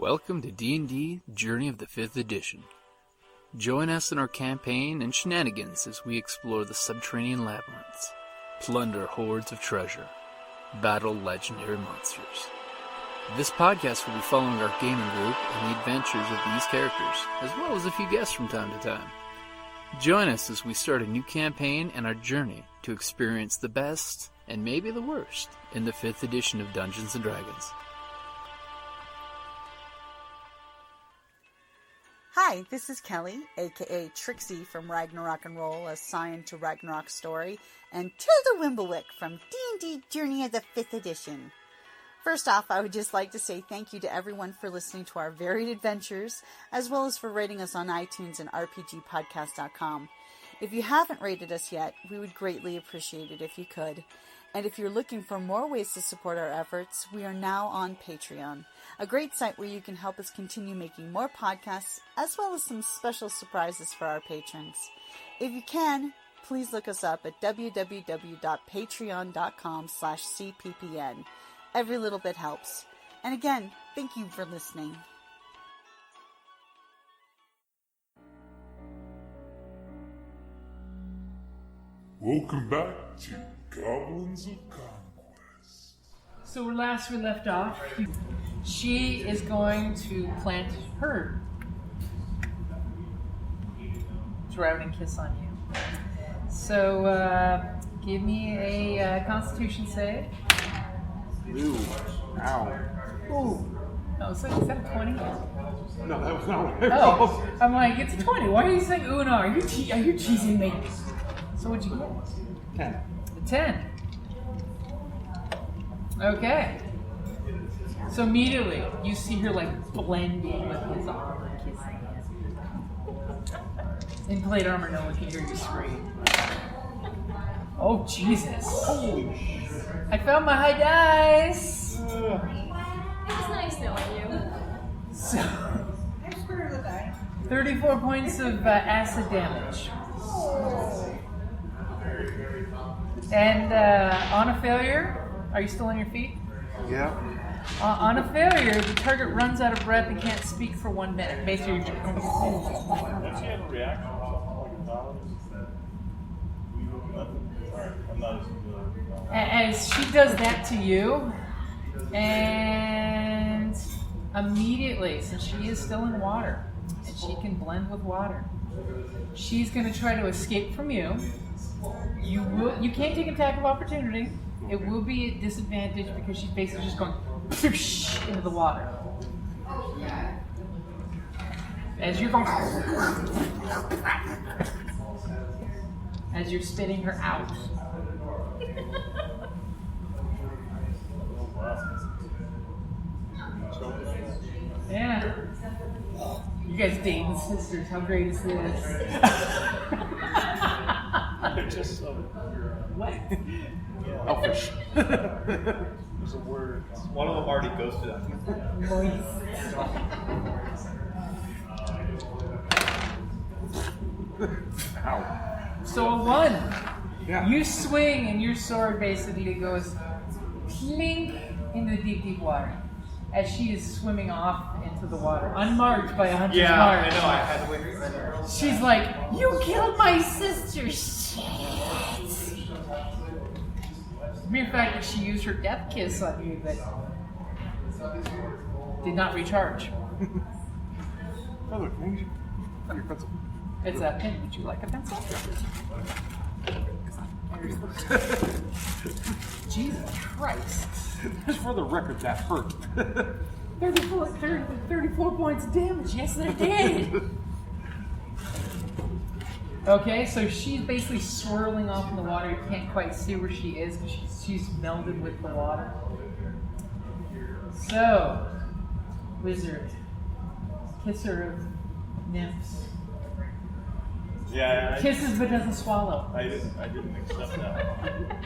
Welcome to D&D Journey of the 5th Edition. Join us in our campaign and shenanigans as we explore the subterranean labyrinths, plunder hordes of treasure, battle legendary monsters. This podcast will be following our gaming group and the adventures of these characters, as well as a few guests from time to time. Join us as we start a new campaign and our journey to experience the best, and maybe the worst, in the 5th edition of Dungeons & Dragons. Hi, this is Kelly, aka Trixie from Ragnarok and Roll, assigned to Ragnarok Story, and Tilda Wimblewick from D&D Journey of the 5th Edition. First off, I would just like to say thank you to everyone for listening to our varied adventures, as well as for rating us on iTunes and rpgpodcast.com. If you haven't rated us yet, we would greatly appreciate it if you could. And if you're looking for more ways to support our efforts, we are now on Patreon, a great site where you can help us continue making more podcasts, as well as some special surprises for our patrons. If you can, please look us up at www.patreon.com/cppn. Every little bit helps. And again, thank you for listening. Welcome back to Goblins of Conquest. So last we left off, she is going to plant her drowning kiss on you. So give me a Constitution save. Ooh. Ow. Ooh. Oh, so is that a 20? No, that was not what I Oh, rolled. I'm like, it's a 20. Why are you saying ooh no? Are you cheesing me? So what'd you get? 10. A 10. Okay. So immediately, you see her like blending with his arm and kissing him. In plate armor, no one can hear you scream. Oh, Jesus. Holy shit. I found my high dice. It was nice knowing you. So, 34 points of acid damage. And on a failure, are you still on your feet? Yeah. On a failure, the target runs out of breath and can't speak for 1 minute. Basically, you're just Does she have a reaction or something like a nothing? Alright, I'm not as familiar. as she does that to you, and immediately, since she is still in water, and she can blend with water, she's going to try to escape from you. You can't take an attack of opportunity. It will be a disadvantage because she's basically just going into the water. As you're going, as you're spitting her out. Yeah. You guys dating sisters, how great is this? They're just so What? Elfish. there's a word. One of them already ghosted us. Ow. So a 1. Yeah. You swing and your sword basically goes clink into the deep, deep water as she is swimming off into the water, unmarked by a hunter's Yeah, mark. I know. I had to wait for that. She's like, you killed my sister, shit. Mere fact that she used her death kiss on you that did not recharge. Oh, look, maybe your pencil. It's a pen. Would you like a pencil? Jesus Christ. Just for the record, that hurt. 34 points of damage. Yes, that did. Okay, so she's basically swirling off in the water. You can't quite see where she is because she's melded with the water. So, wizard, kisser of nymphs. Yeah, Kisses but doesn't swallow. I didn't accept that.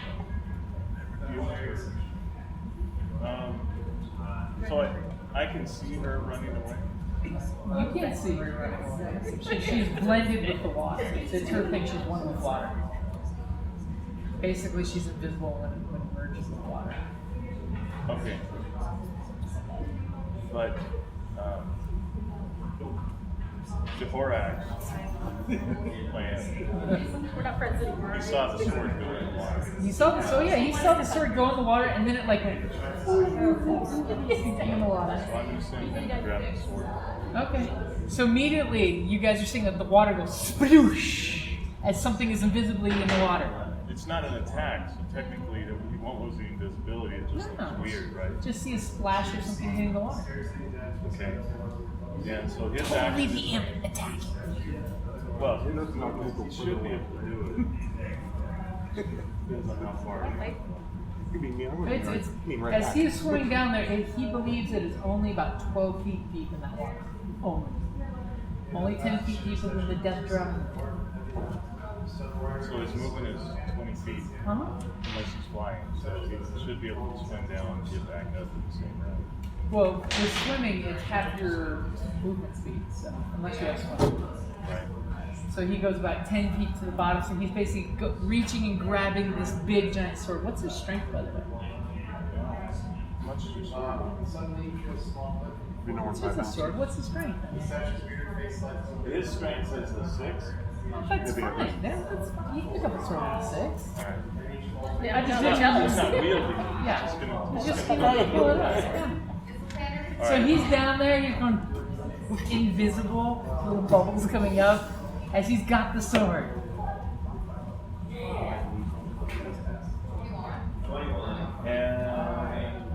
So I can see her running away. You can't see her running away. She's blended with the water. It's her thing, she's one with water. Basically, she's invisible when it merges with water. Okay. But Jehorak plan. We're not friends anymore. He saw the sword go in the water. He saw the he saw the sword go in the water, and then it like went in the water. So I'm going to send him to grab the sword. Okay. So immediately, you guys are seeing that the water goes sploosh as something is invisibly in the water. It's not an attack, so technically he won't lose the invisibility. It just looks weird, right? Just see a splash or something hitting the water. Okay. Yeah, so his Only action. the imp attack. Well, he should be able to do it. Depends on how far. You mean me? I'm gonna It's, mean right as back. he is swimming down there, he believes it is only about 12 feet deep in that water. Only 10 feet deeper than the death drop. So his movement is 20 feet, unless he's flying. So he should be able to swim down and get back up at the same rate. Well, with swimming, it's half your movement speed, so unless you have swim. Right. So he goes about 10 feet to the bottom, so he's basically reaching and grabbing this big giant sword. What's his strength, by the way? Much too small. You know It's just a sword. What's his strength? His strength is a 6. That's fine. That's fine. You can pick up a sword with a 6. Alright. Yeah, I just no, didn't no, It's not wieldy. Yeah. It's Just gonna pull it up. Yeah. So Alright. he's down there, he's going invisible, little bubbles coming up, as he's got the sword. And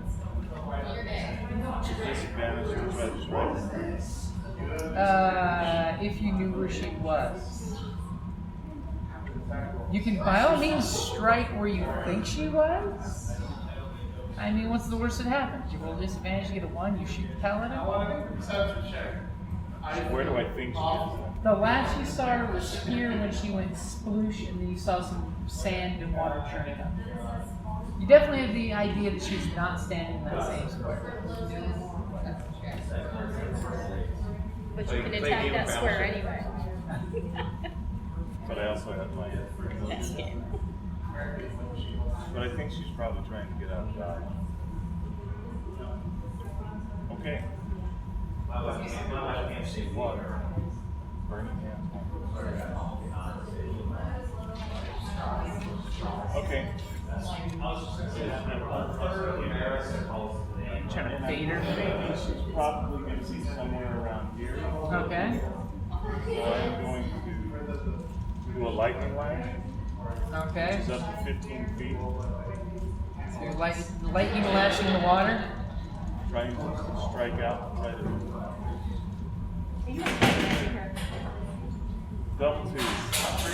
disadvantage to try to strike. If you knew where she was. You can by all means strike where you think she was. I mean, what's the worst that happens? You roll disadvantage, you get a 1, you shoot the paladin. Where do I think she is? The last you saw her was here when she went sploosh, and then you saw some sand and water churning up. You definitely have the idea that she's not standing in that same square. But you can attack that square anyway. But I also have my. But I think she's probably trying to get out of dodge. Okay. Water. Burning hands. Okay. Trying to fade her. She's probably going to be somewhere around here. Okay. So I'm going to do a lightning lash. Okay. It's up to 15 feet. So you're lightning lashing the water. Trying to strike out. Try to double 2.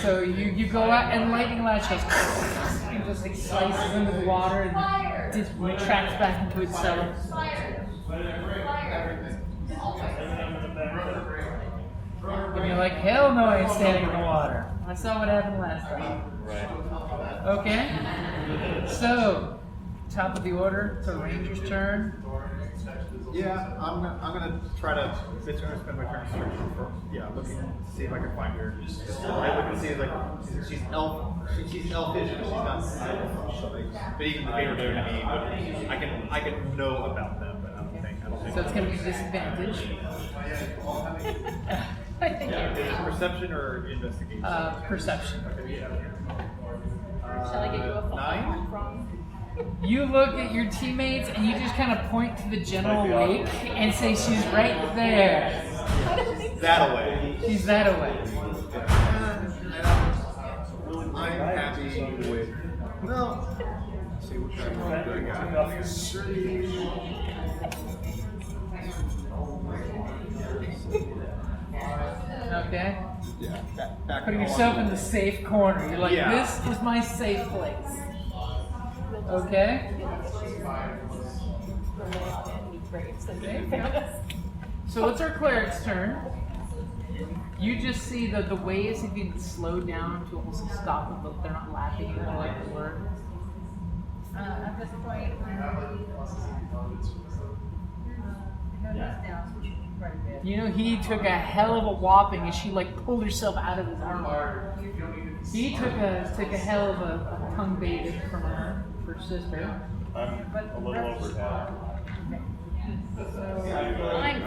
So you go out and lightning lash goes and just like slices into the water and just retracts back into itself. And you're like, hell no, I ain't standing in the water. I saw what happened last time. Right. Okay. So, top of the order, it's a ranger's turn. Yeah, I'm gonna try to. It's gonna spend my turn searching for. Yeah, looking to see if I can find her. I look and see like she's elf. She's elfish, but she's not elf. So but even the favorite to me, but I can know about them, but I don't think. So it's going to be disadvantage. I think Is it perception or investigation? Perception. Shall I give you a 9? from? You look at your teammates and you just kind of point to the general lake and say she's right there. That away. She's that away. I'm happy with. Well, let's see what kind of one do I got. Okay? Yeah, back Putting yourself in the safe corner. You're like, Yeah. this is my safe place. Okay? So it's our cleric's turn. You just see that the waves have been slowed down to almost a stop, but they're not lapping anymore like they were. At this point, You know, he took a hell of a whopping and she like pulled herself out of his armor. He took a hell of a tongue baited from her sister. I'm a little over half. I'm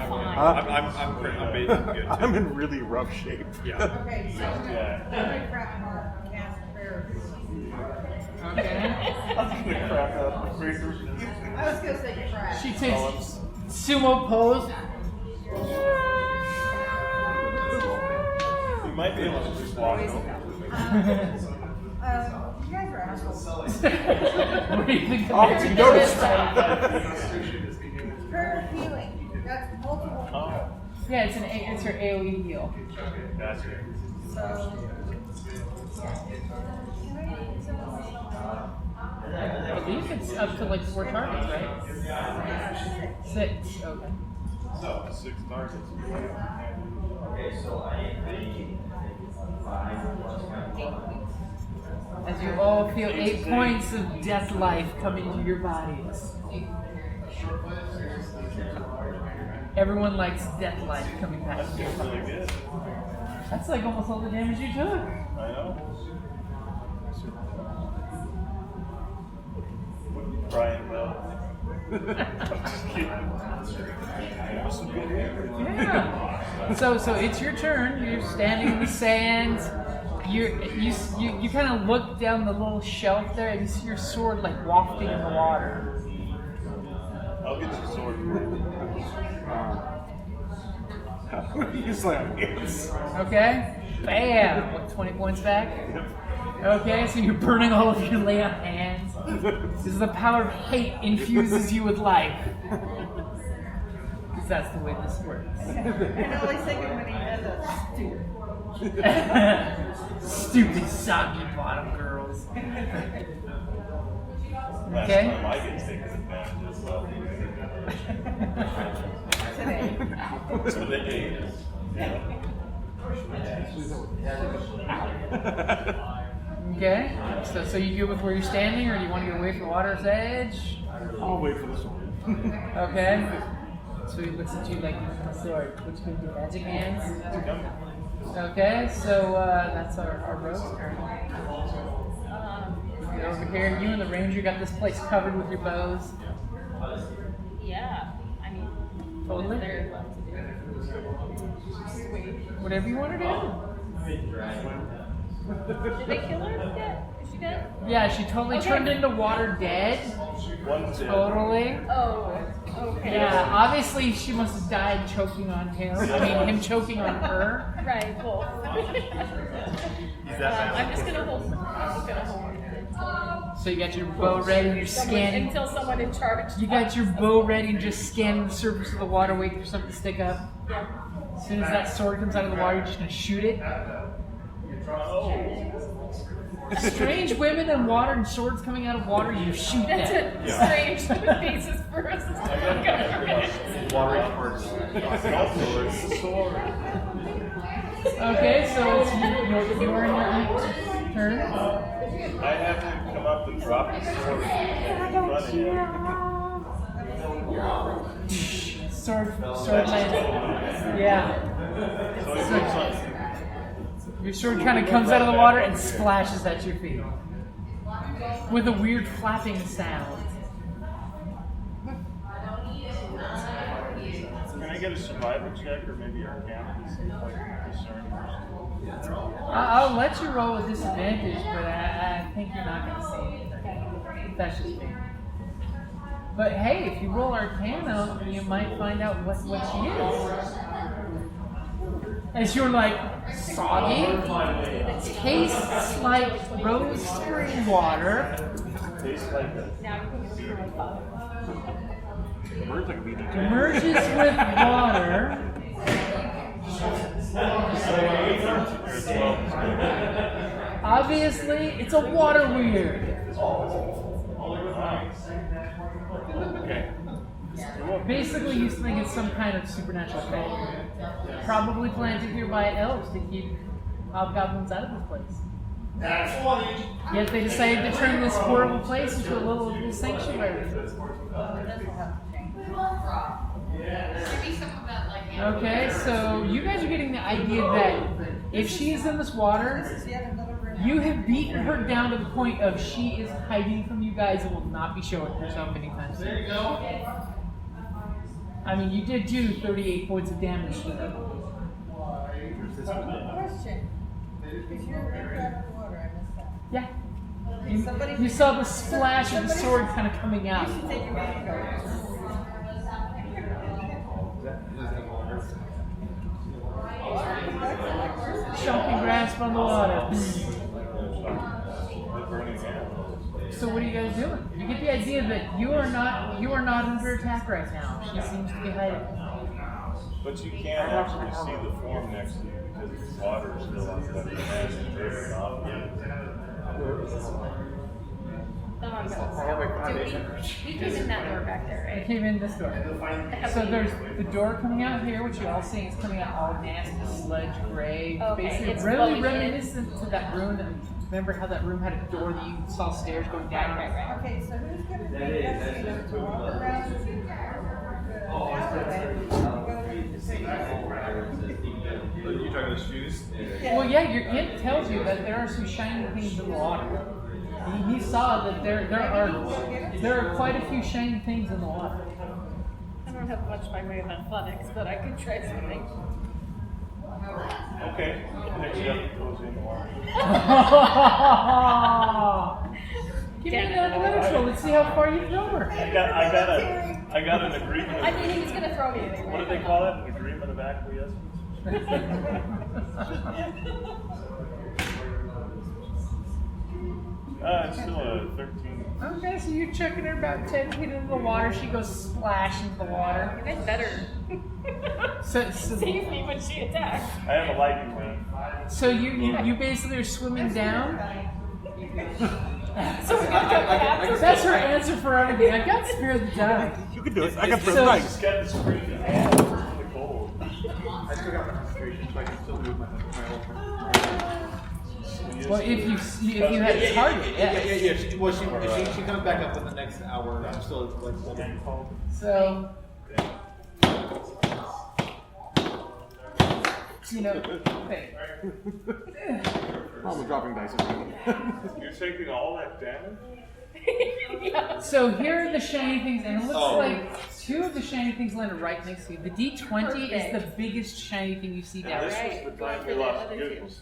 fine. I'm basically good too. I'm in really rough shape. Yeah. Okay, so I'm gonna crap more cast prayer. Okay. I'm gonna crack up. I was gonna say crap. She takes sumo pose. You might be able to just walk over. You guys are assholes. What do you think the Oh, magic you noticed is? Prayer of healing. That's multiple. Oh, Yeah, it's her AoE heal. gotcha. So. I believe it's up to like 4 targets, right? 6. Okay. So, 6 targets. As you all feel 8 points of death life coming into your bodies. Everyone likes death life coming back That to your feels really bodies. good. That's like almost all the damage you took. I know. Brian Bell. Just kidding. Yeah. So it's your turn. You're standing in the sand. You kind of look down the little shelf there, and you see your sword like wafting in the water. I'll get your sword for you. He's like, yes. Okay. Bam. What, 20 points back? Okay, so you're burning all of your lay on hands. This is the power of hate infuses you with life. Because that's the way this works. I always think of when he does a Stupid soggy bottom girls. Last Okay. time I get taken advantage of stuff. today. That's what they gave us. Okay, so you good with where you're standing, or do you want to get away from the water's edge? I'll wait for this one. Okay. So he looks at you like a sword. Which gives you magic hands. Okay, so that's our rogue's turn. Get over here. You and the ranger got this place covered with your bows. Yeah. I mean, Totally. what's there left to do? Sweet. Whatever you want to do. Did they kill her yet? Is she dead? Yeah, she totally Okay. turned into water dead. One's dead. Totally. Oh, okay. Yeah, obviously she must have died choking on him. I mean, him choking on her. Right, well. He's that bad. I'm just gonna hold. I'm just gonna hold. So you got your bow ready and you're scanning. Until someone in charge. You got your bow ready and just scanning the surface of the water, waiting for something to stick up. Yeah. As soon as that sword comes out of the water, you're just gonna shoot it. Strange women and water and swords coming out of water, you shoot That's them. a strange basis for us. Watery words. Okay, so it's your turn. I have to come up and drop the sword in front of him. Sword lands. Yeah. So he moves on. Your sword kind of comes out of the water and splashes at your feet. With a weird flapping sound. Can I get a survival check or maybe our camp to see if I can discern? I'll let you roll with disadvantage, but I think you're not going to see anything. That's just me. But hey, if you roll Arcana, you might find out what she is. As you're like, soggy, tastes like rose spring water, Tastes like that. Now you can do my father. Birds like a BD. merges with water. Obviously, it's a water weird. Basically, you think it's some kind of supernatural thing. Probably planted here by elves to keep hobgoblins out of this place. Yet they decided to turn this horrible place into a little sanctuary. Okay, so you guys are getting the idea that if she is in this water, you have beaten her down to the point of she is hiding from you guys and will not be showing herself anytime soon. I mean, you did do 38 points of damage to them. Question. Because you're out of the water, I missed that. Yeah. Somebody- You saw the splash of the sword kind of coming out. You should take your man and go. Shocking grasp on the water. So what are you guys doing? You get the idea that you are not under attack right now. She seems to be hiding. But you can't actually see the form next to you because the water is still on the edge and they're off. We came in that door back there, I right? came in this door. So there's the door coming out here, which you're all seeing is coming out all nasty, sludge, gray. Okay, Basically, it's really flowing in. reminiscent to that room. That, remember how that room had a door that you saw stairs going down? Right. Okay, so who's going to be us to walk around? You talking the shoes? Well, yeah, your int tells you that there are some shiny things in the water. He saw that there are quite a few shiny things in the water. I don't have much by way of athletics, but I could try something. Okay. Next up goes in the water. Give me an athletics roll. Let's see how far you throw her. I got an agreement. I mean, he's gonna throw me anyway. What do they call it? An agreement of acquiescence? It's still a 13. Okay, so you're chucking her about 10 feet into the water. She goes splash into the water. You guys better So save me when she attacks. I have a lightning man. So you basically are swimming down. So we're gonna go after That's her answer for everything. I got spare the die. You can do it. I got So- throw dice. Just got the screen in hand. It's really cold. I still got my concentration, so I can still move my whole turn. Well, if you had a target, yeah. Yeah. She comes back up in the next hour. I'm still like holding. So, hey. Probably dropping dice. You're taking all that damage? Yeah. So here are the shiny things, and it looks Oh. like two of the shiny things landed right next to you. The D20 is the biggest shiny thing you see down This there. was the time we lost the goodness.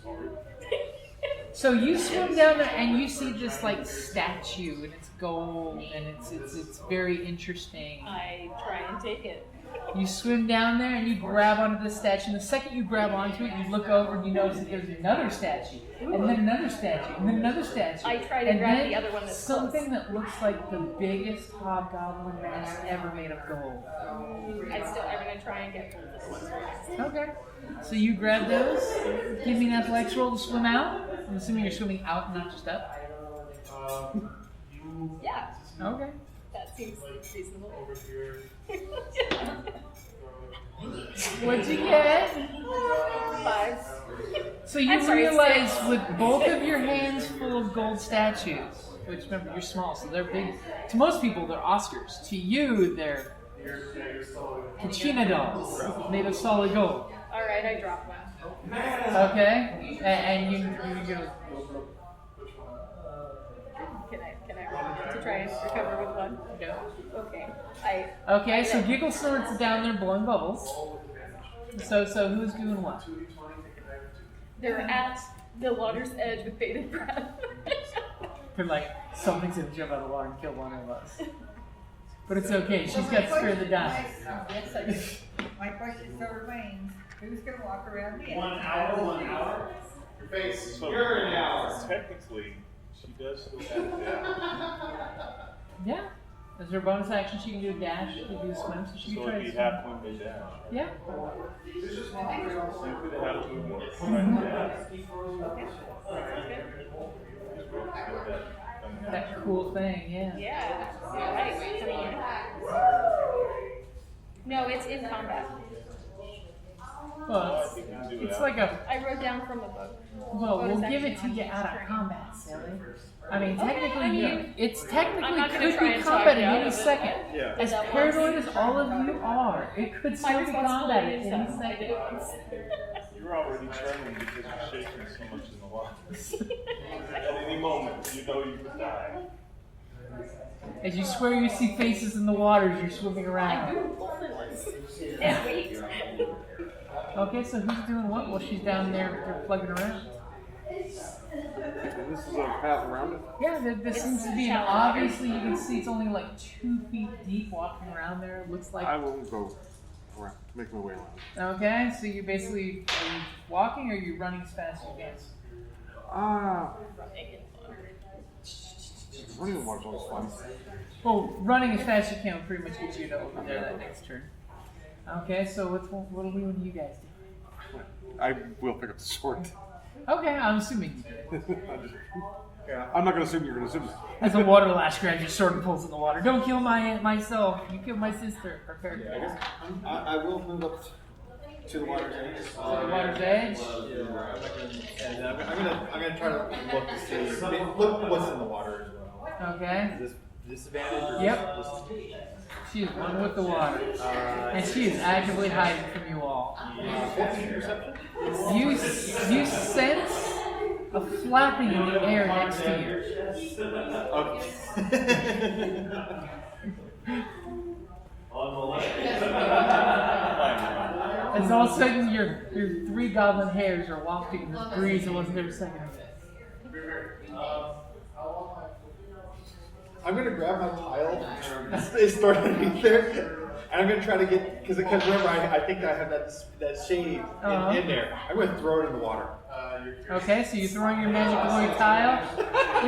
So you swim down there and you see this like statue, and it's gold, and it's very interesting. I try and take it. You swim down there and you grab onto the statue, and the second you grab onto it, you look over and you notice that there's another statue, and then another statue, and then another statue. I try to and grab then the other one that's something that looks like the biggest hobgoblin mask ever made of gold. I'm gonna try and get both of the ones right next. Okay. So you grab those. Give me an athletics roll to swim out. I'm assuming you're swimming out, not just up. Yeah, Okay. that seems reasonable. What'd you get? 5. So you I'm sorry, realize 6. with both of your hands full of gold statues, which remember you're small, so they're big. To most people, they're Oscars. To you, they're Kachina dolls made of solid gold. All right, I dropped one. Okay, and you're gonna. Can I roll to try and recover with one? No. Okay. Okay, so Giggle Snort's down there blowing bubbles. So who's doing what? They're at the water's edge with bated breath. They're like, something's gonna jump out of the water and kill one of us. But it's okay, she's got spare the die. Yes, I do. My question still remains, who's going to walk around the edge? 1 hour. Your face. So, You're an hour. technically, she does still have damage. Yeah. As her bonus action, she can do a dash, she can do a swim, so she So can try it'd to be swim. half movement dash. Yeah. You could have had a movement. That cool thing, yeah. Yeah. Right. No, it's in combat. Well, it's like a. I wrote down from the book. Well, we'll Bonus give it action to you on out each of turn. combat, silly. I mean, Okay, technically, I mean, it's I'm technically not gonna could try be and combat talk you at out any of it. second. Yeah. As That paranoid once. as all of you are, it could My still be combat at responsibility is any done. I did second. it once. You're already trembling because you're shaking so much in the water. At any moment, you know you could die. As you swear you see faces in the water as you're swimming I around. do only once. And wait. Okay, so who's doing what while she's down there plugging around? And this is a path around it. Yeah, there seems to be obviously you can see it's only like 2 feet deep walking around there. It looks like. I will go around, make my way around. Okay, so you basically are you walking or are you running as fast as you can? Running in water's always fun. Well, running as fast as you can will pretty much get you to over there that next turn. Okay, so what do you guys do? I will pick up the sword. Okay, I'm assuming you do. I'm not going to assume you're going to assume that. As a water lash grabs your sword and pulls in the water. Don't kill myself. You killed my sister. Or character. I guess I will move up to the water's edge. The water's edge. And I'm gonna try to look to see what's in the water as well. Okay. Is this disadvantage? Or Yep. She is one with the water. And she is actively hiding from you all. 14 perception? You sense a flapping in the air next to you. Okay. As all of a sudden your 3 goblin hairs are wafting in this breeze that wasn't there a second ago. I'm gonna grab my pile and start underneath there, and I'm gonna try to get because remember I think I have that shade in there. I'm gonna throw it in the water. Okay, so you're throwing your magic glory tile.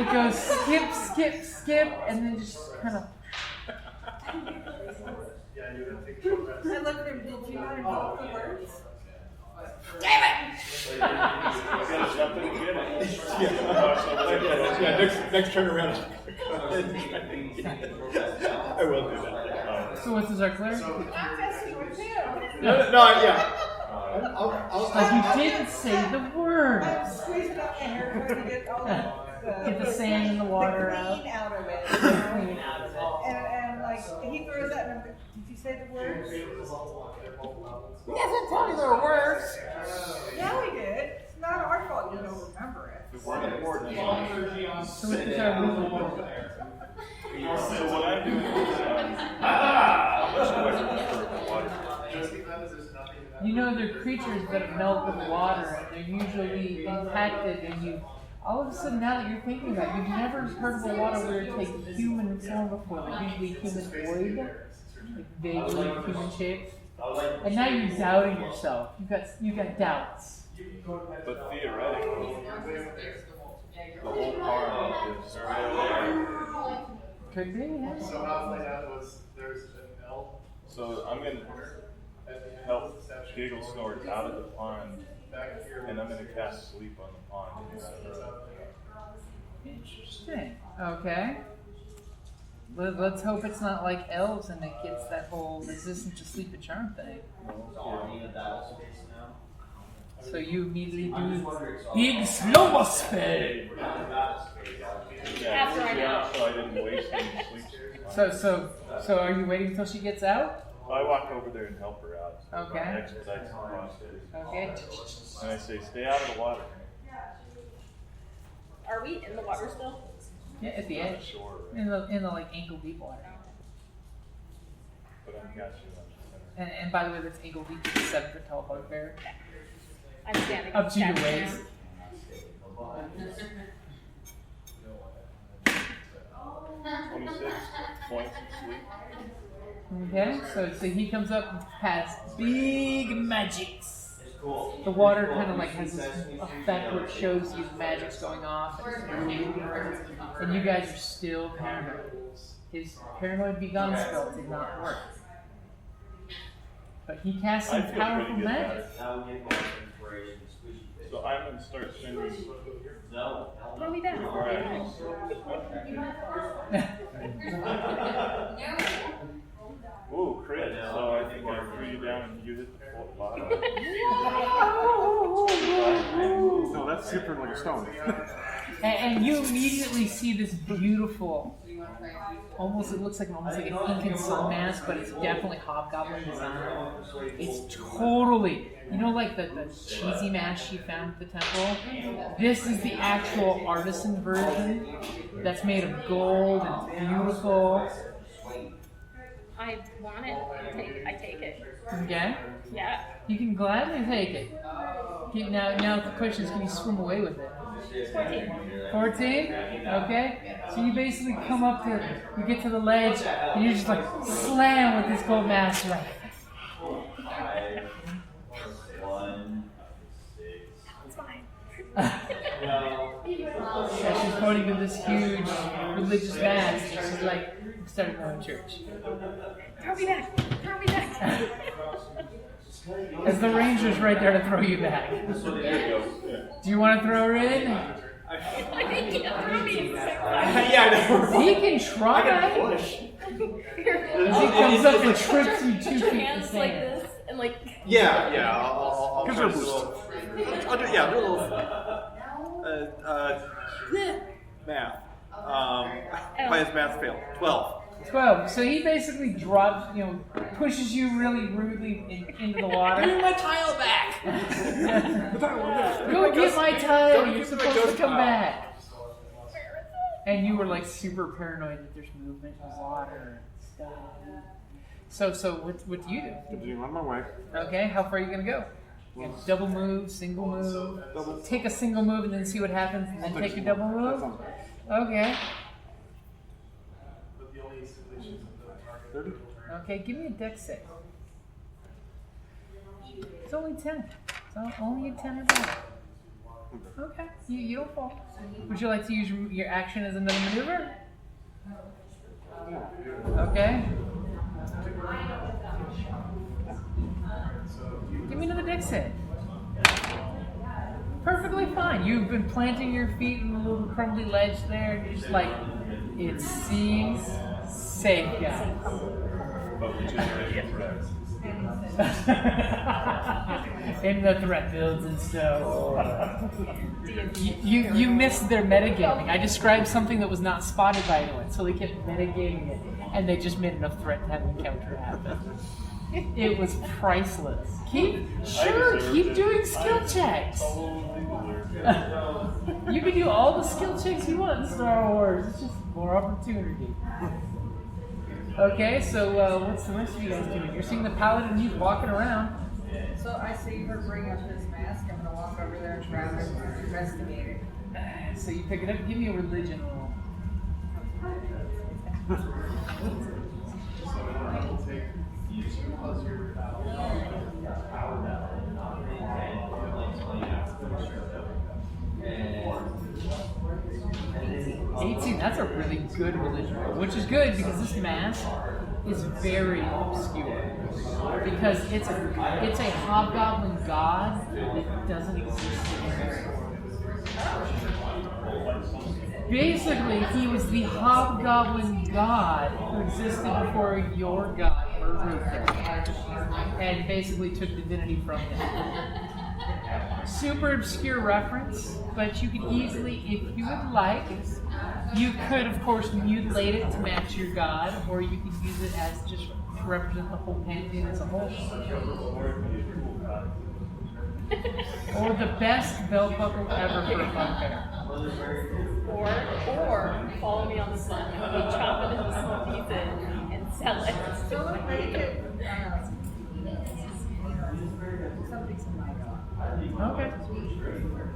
It goes skip, skip, skip, and then just kind of. I looked at him, did you not invoke the words? Yeah, Next turn around. I will do that. So what's this, our cleric? I'm messing with you. No, yeah. Like you didn't say the I'm words. squeezing out my hair trying to get all Get the sand and the water the out. clean out of it. Clean out of it. And like he throws that and I'm like, did you say the words? He hasn't told you the words. Yeah, we did. It's not our fault you don't remember it. So what's this, our wizard? So what I do is, You know they're creatures that melt with water, and they're usually impacted, and you. All of a sudden, now that you're thinking about it, you've never heard of a water weird take human form before. They're usually humanoid, like vaguely human shaped. And now you're doubting yourself. You got doubts. but theoretically, the whole part is Could be, yeah. so I'm going to help Giggle Snort out of the pond, and I'm going to cast Sleep on the pond. Interesting. Okay. Let's hope it's not like elves and it gets that whole resistance to sleep and charm thing. So you immediately do big slow spell. After I know. So I didn't waste any sleep. So are you waiting until she gets out? I walk over there and help her out. Okay. Expedite the process. Okay. And I say, stay out of the water. Are we in the water still? Yeah, at the edge. Sure. In the like ankle deep water. But I'm got you. And by the way, that's ankle deep is a 7-foot tall bugbear. I'm standing. Up to your standing waist. there. 26 points of sleep. Okay, so he comes up and has big magics. The water kind of like has this effect where it shows you the magic's going off, and you guys are still paranoid. His paranoid be gone spell did not work, but he cast I some feel powerful pretty good about magic. it. So I'm going to start sending. Throw me down. Ooh, crit. So I think I threw you down and you hit the bottom. No, that's different like a stone. And you immediately see this beautiful, it looks like almost like an Incan sun mask, but it's definitely Hobgoblin design. It's totally, like the cheesy mask she found at the temple? This is the actual artisan version that's made of gold and beautiful. I want it. I take it. Okay. Yeah. You can gladly take it. Now the question is, can you swim away with it? 14. 14? Okay. So you basically come up to, you get to the ledge, and you just like slam with this gold mask. Like, It's fine. and she's pointing to this huge religious mask. She's like, starting her own church. Throw me back. Throw me back. As the ranger's right there to throw you back. Do you want to throw her in? I think he threw me. Yeah, I know. He can try. Push. As he comes up and trips you 2 Put feet your in hands the like sand. this and like. Yeah. I'll Gives try her a to do a boost. little. I'll do a little math. Why has math failed? 12. 12. So he basically drops, pushes you really rudely into the water. Give me my tile back. Go get my tile. Don't You're give me my supposed to ghost come tile. back. And you were like super paranoid that there's movement in the water and stuff. So what do you do? Continue on my way. Okay, how far are you gonna go? You got double move, single move. Take a single move and then see what happens, and then take a double move. Okay. 30? Okay, give me a dex save. It's only 10. It's only a 10 or better. Okay, you don't fall. Would you like to use your action as another maneuver? Okay. Give me another dex save. Perfectly fine. You've been planting your feet on the little crumbly ledge there, and you're just like, it seems safe, guys. And the threat builds and stuff. You missed their metagaming. I described something that was not spotted by anyone, so they kept metagaming it, and they just made enough threat to have an encounter happen. It was priceless. Keep doing skill checks. You can do all the skill checks you want in Star Wars. It's just more opportunity. Okay, so what's the rest of you guys doing? You're seeing the paladin, he's walking around. So I see her bring up this mask. I'm gonna walk over there and grab it and investigate it. So you pick it up. Give me a religion roll. 18. That's a really good religion roll, which is good because this mask is very obscure. Because it's a Hobgoblin God that doesn't exist anymore. Basically, he was the Hobgoblin God who existed before your God murdered him, and basically took divinity from him. Super obscure reference, but you could easily, if you would like, you could, of course, mutilate it to match your God, or you could use it as just to represent the whole pantheon as a whole. Or the best belt buckle ever for a bugbear. Or follow me on the sun and we chop it into small pieces and sell it. So make it. Something's in my God. Okay.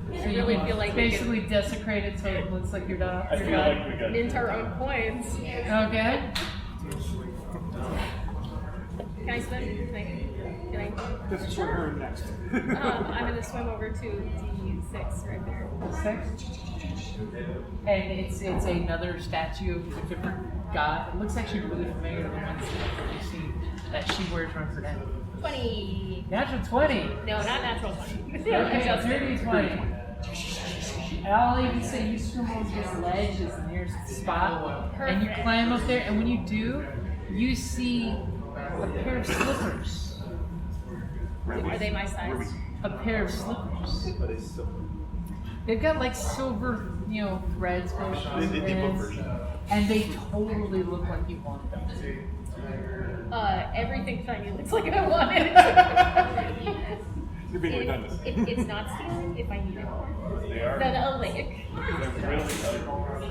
So I you really can feel like basically desecrate it so it looks like your God. I feel like we got mint our own coins. Okay. Can I swim? Can I? This is for her next. I'm gonna swim over to D6 right there. 6. And it's another statue of a different god. It looks actually really familiar to the ones that you see that she wears around her neck. 20. Natural 20. No, not natural 20. Okay, Adjusted. dirty 20. And I'll even say you swim over this ledge is the nearest spot, and you climb up there, and when you do, you see a pair of slippers. Are they my size? A pair of slippers. But it's still. They've got like silver, threads going through The book version. and they totally look like you want them. Everything shiny looks like I want it. You're being redundant. It's not stealing if I need it. They are. Then I'll lick. They're really ugly.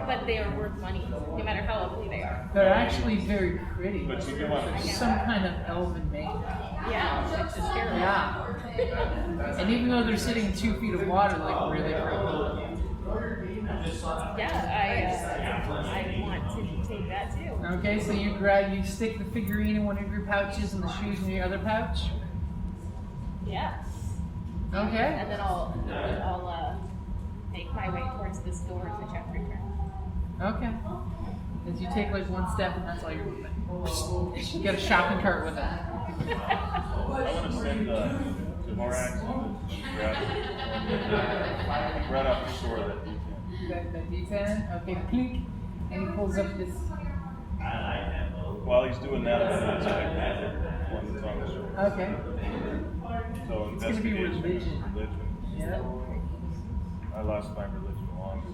But they are worth money, no matter how ugly they are. They're actually very pretty. But you do want to. Some kind of elven makeup. Yeah, it's just terrible. Yeah. And even though they're sitting in 2 feet of water, like really pretty. Yeah, I want to take that too. Okay, so you stick the figurine in one of your pouches and the shoes in your other pouch. Yes. Okay. And then I'll make my way towards this door to check return. Okay. As you take like one step and that's all you're moving. You get a shopping cart with it. I want to send to Morax to grab right off the shore that D10. That D10. Okay, plink. And he pulls up this. While he's doing that, I'm going to check one that's on the shore. Okay. So It's going to be investigation. religion. Yeah. I lost my religion long ago.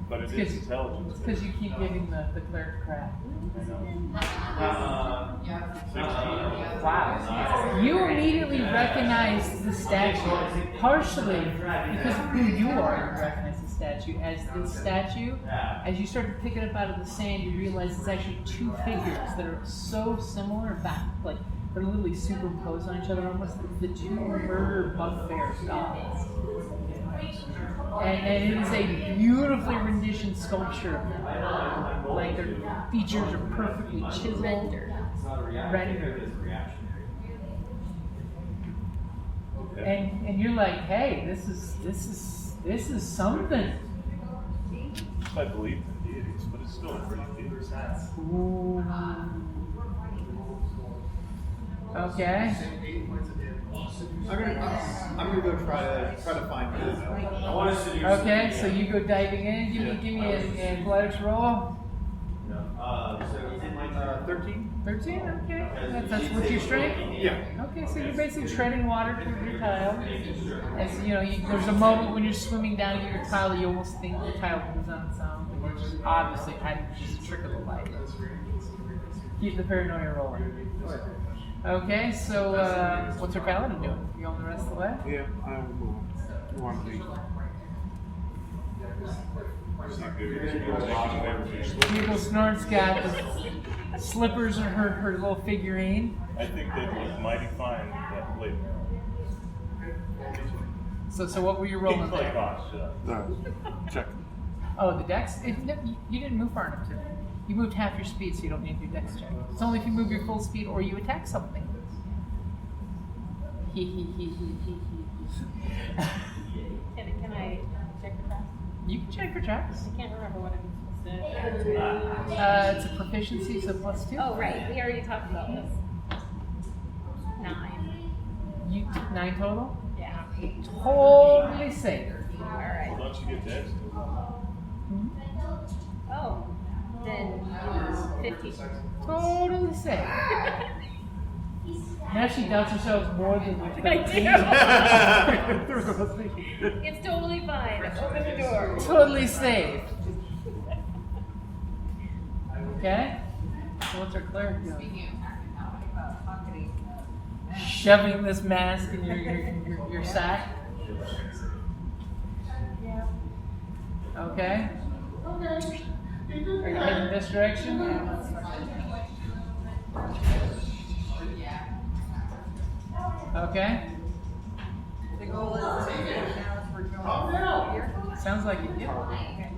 But it is intelligence. It's because you keep giving the cleric crap. Wow. You immediately recognize the statue, partially because of who you are. You recognize the statue as this statue. As you start to pick it up out of the sand, you realize it's actually 2 figures that are so similar, like they're literally superimposed on each other, almost the 2 murder bugbear gods. And it is a beautifully rendition sculpture of them. Like their features are perfectly chiseled, rendered. And you're like, hey, this is something. I believe in deities, but it's still a pretty big size. Ooh. Okay. I'm gonna go try to find this. Okay, so you go diving in. Give me an athletics roll. 13. 13. Okay, that's with your strength. Yeah. Okay, so you're basically treading water through your tile. As you know, there's a moment when you're swimming down to get your tile that you almost think the tile moves on its own, which is obviously kind of just a trick of the light. Keep the paranoia rolling. Okay, so what's our paladin doing? You going the rest of the way? Yeah, I want to be. Eagle Snort's got the slippers and her little figurine. I think they look mighty fine that later. So what were you rolling Play there? gosh, Check. Oh, the dex? You didn't move far enough to. You moved half your speed, so you don't need your dex check. It's only if you move your full speed or you attack something. Can I check the tracks? You can check your tracks. I can't remember what I'm supposed to. It's a proficiency, so +2. Oh, right. We already talked about this. 9. You took 9 total? Yeah. Totally safe. Alright. Well, don't you get dex? Oh. Then 15. Totally safe. Now she doubts herself more than with I do. It's totally fine. Open the door. Totally safe. Okay? So what's our cleric doing? Shoving this mask in your sack? Yeah. Okay. Are you heading this direction? Okay. The goal is to get now we're going here. Sounds like it, yeah.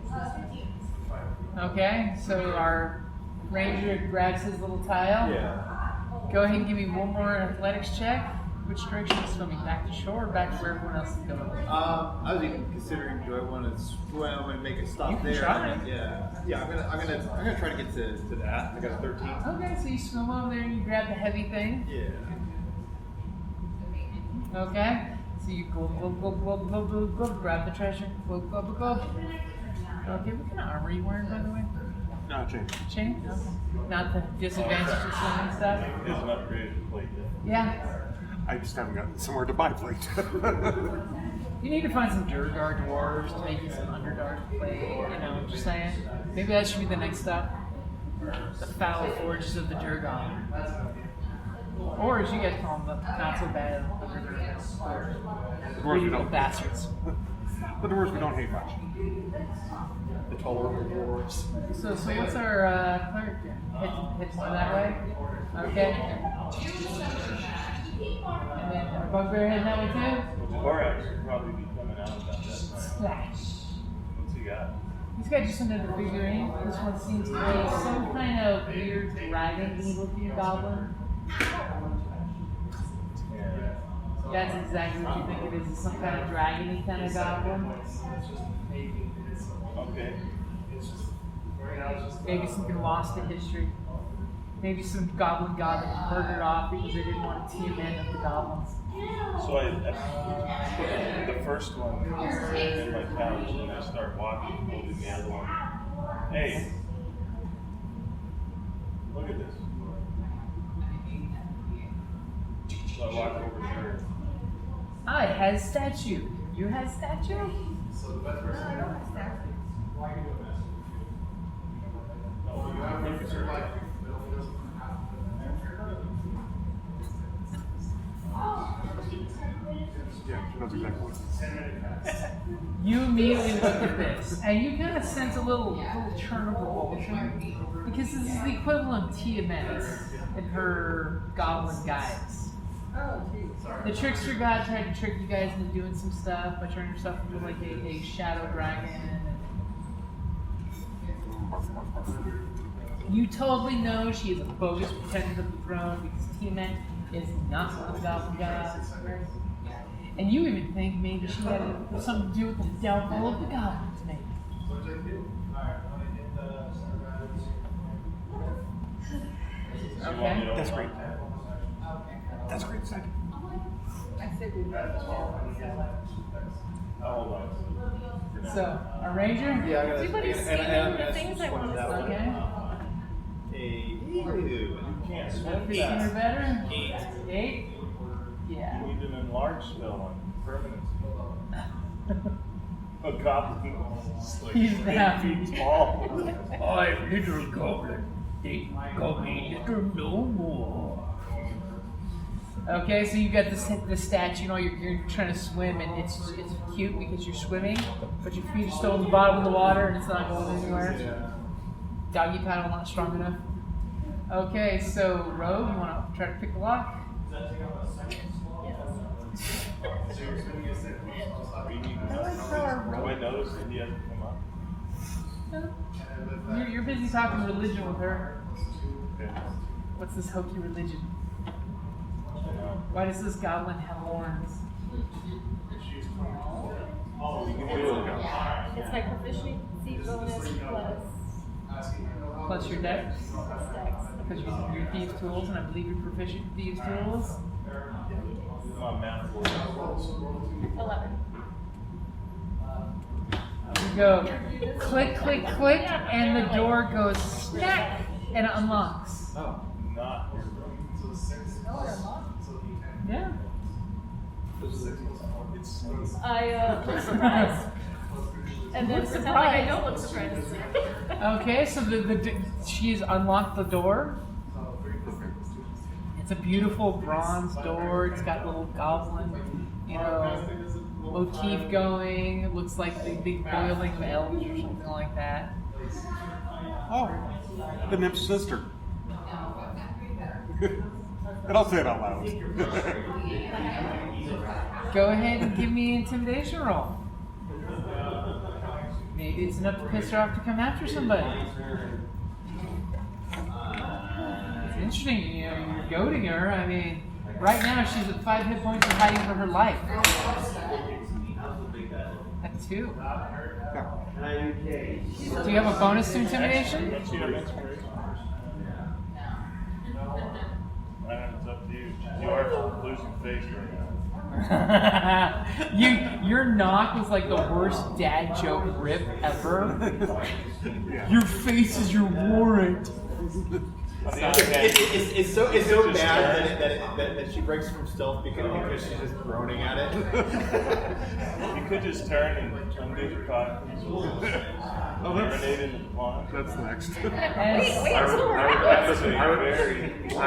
Okay, so our ranger grabs his little tile. Yeah. Go ahead and give me one more athletics check. Which direction is swimming? Back to shore or back to where everyone else is going? I was even considering, do I want to swim and make a stop You can there? try. Yeah. I'm gonna try to get to that. I got a 13. Okay, so you swim over there and you grab the heavy thing. Yeah. Okay, so you go, grab the treasure. Go. Okay, what kind of armor are you wearing, by the way? No, change. Chain? Okay. Not the disadvantage of swimming stuff? It is an upgraded plate. Yeah. I just haven't gotten somewhere to buy plate. You need to find some Durgar dwarves to make you some Underdark plate, you know, just saying. Maybe that should be the next step. The foul forges of the Durgar. Or as you guys call them, the not so bad The dwarves we don't. bastards. The dwarves we don't hate much. the taller dwarves. So what's our cleric do? Hit one that way? Okay. And then our bugbear heading that way too? Well, Dvorak should probably be coming out about that time. Splash. What's he got? He's got just another figurine. This one seems to be some kind of weird dragon-y looking goblin. Yeah. That's exactly what you think it is. It's some kind of dragon-y kind of goblin. Okay. Maybe something lost to history. Maybe some Goblin God that was murdered off because they didn't want to team in with the goblins. So I put the first one in my couch and I start walking, holding the other one. Hey, look at this. So I walk over here. Ah, it has statue. You have statue? I don't have statue. Yeah, she knows exactly what. You immediately look at this, and you kind of sense a little churn of revulsion, because this is the equivalent of Tiamat in her Goblin guise. Oh, geez. The trickster god tried to trick you guys into doing some stuff by turning yourself into like a shadow dragon. You totally know she is a bogus pretender of the throne because Tiamat is not one of the Goblin gods. And you even think maybe she had something to do with the downfall of the goblins, maybe. Okay. That's great. That's great. Second. I said we Hold on. So, a ranger? Yeah, I got Everybody's stealing the things I want to sell. Okay. You can't swim 15 or that. better? 8. 8? Yeah. You need an enlarged spell on permanency. A goblin is like He's 8 happy. feet tall. I'm little goblin. They call me little no more. Okay, so you got the statue, you know, you're trying to swim, and it's cute because you're swimming, but your feet are still at the bottom of the water and it's not going anywhere. Doggy paddle not strong enough. Okay, so Rogue, you want to try to pick the lock? Do I notice that he hasn't come up? You're busy talking religion with her. Okay. What's this hokey religion? Why does this goblin have horns? It's my proficiency bonus Plus your dex? plus dex. Because you're thieves' tools, and I believe you're proficient in thieves' tools. My math board. 11. You go click, click, click, and the door goes smack, and it unlocks. Not your room. Yeah. It's I look surprised. And then pretend like I don't look surprised. Okay, so she's unlocked the door. It's a beautiful bronze door. It's got little goblin, motif going. It looks like the big boiling of elves or something like that. Oh, the nymph's sister. And I'll say it out loud. Go ahead and give me an intimidation roll. Maybe it's enough to piss her off to come after somebody. It's interesting, you're goading her. I mean, right now she's at 5 hit points and hiding for her life. At 2. Do you have a bonus to intimidation? Don't you have inspiration? It's up to you. You are losing face right now. Your knock was like the worst dad joke rip ever. Your face is your warrant. It's so bad that she breaks from stealth because she's just groaning at it. You could just turn and undo the cocktails. Urinate in the pond. That's next. Wait, it's still around. I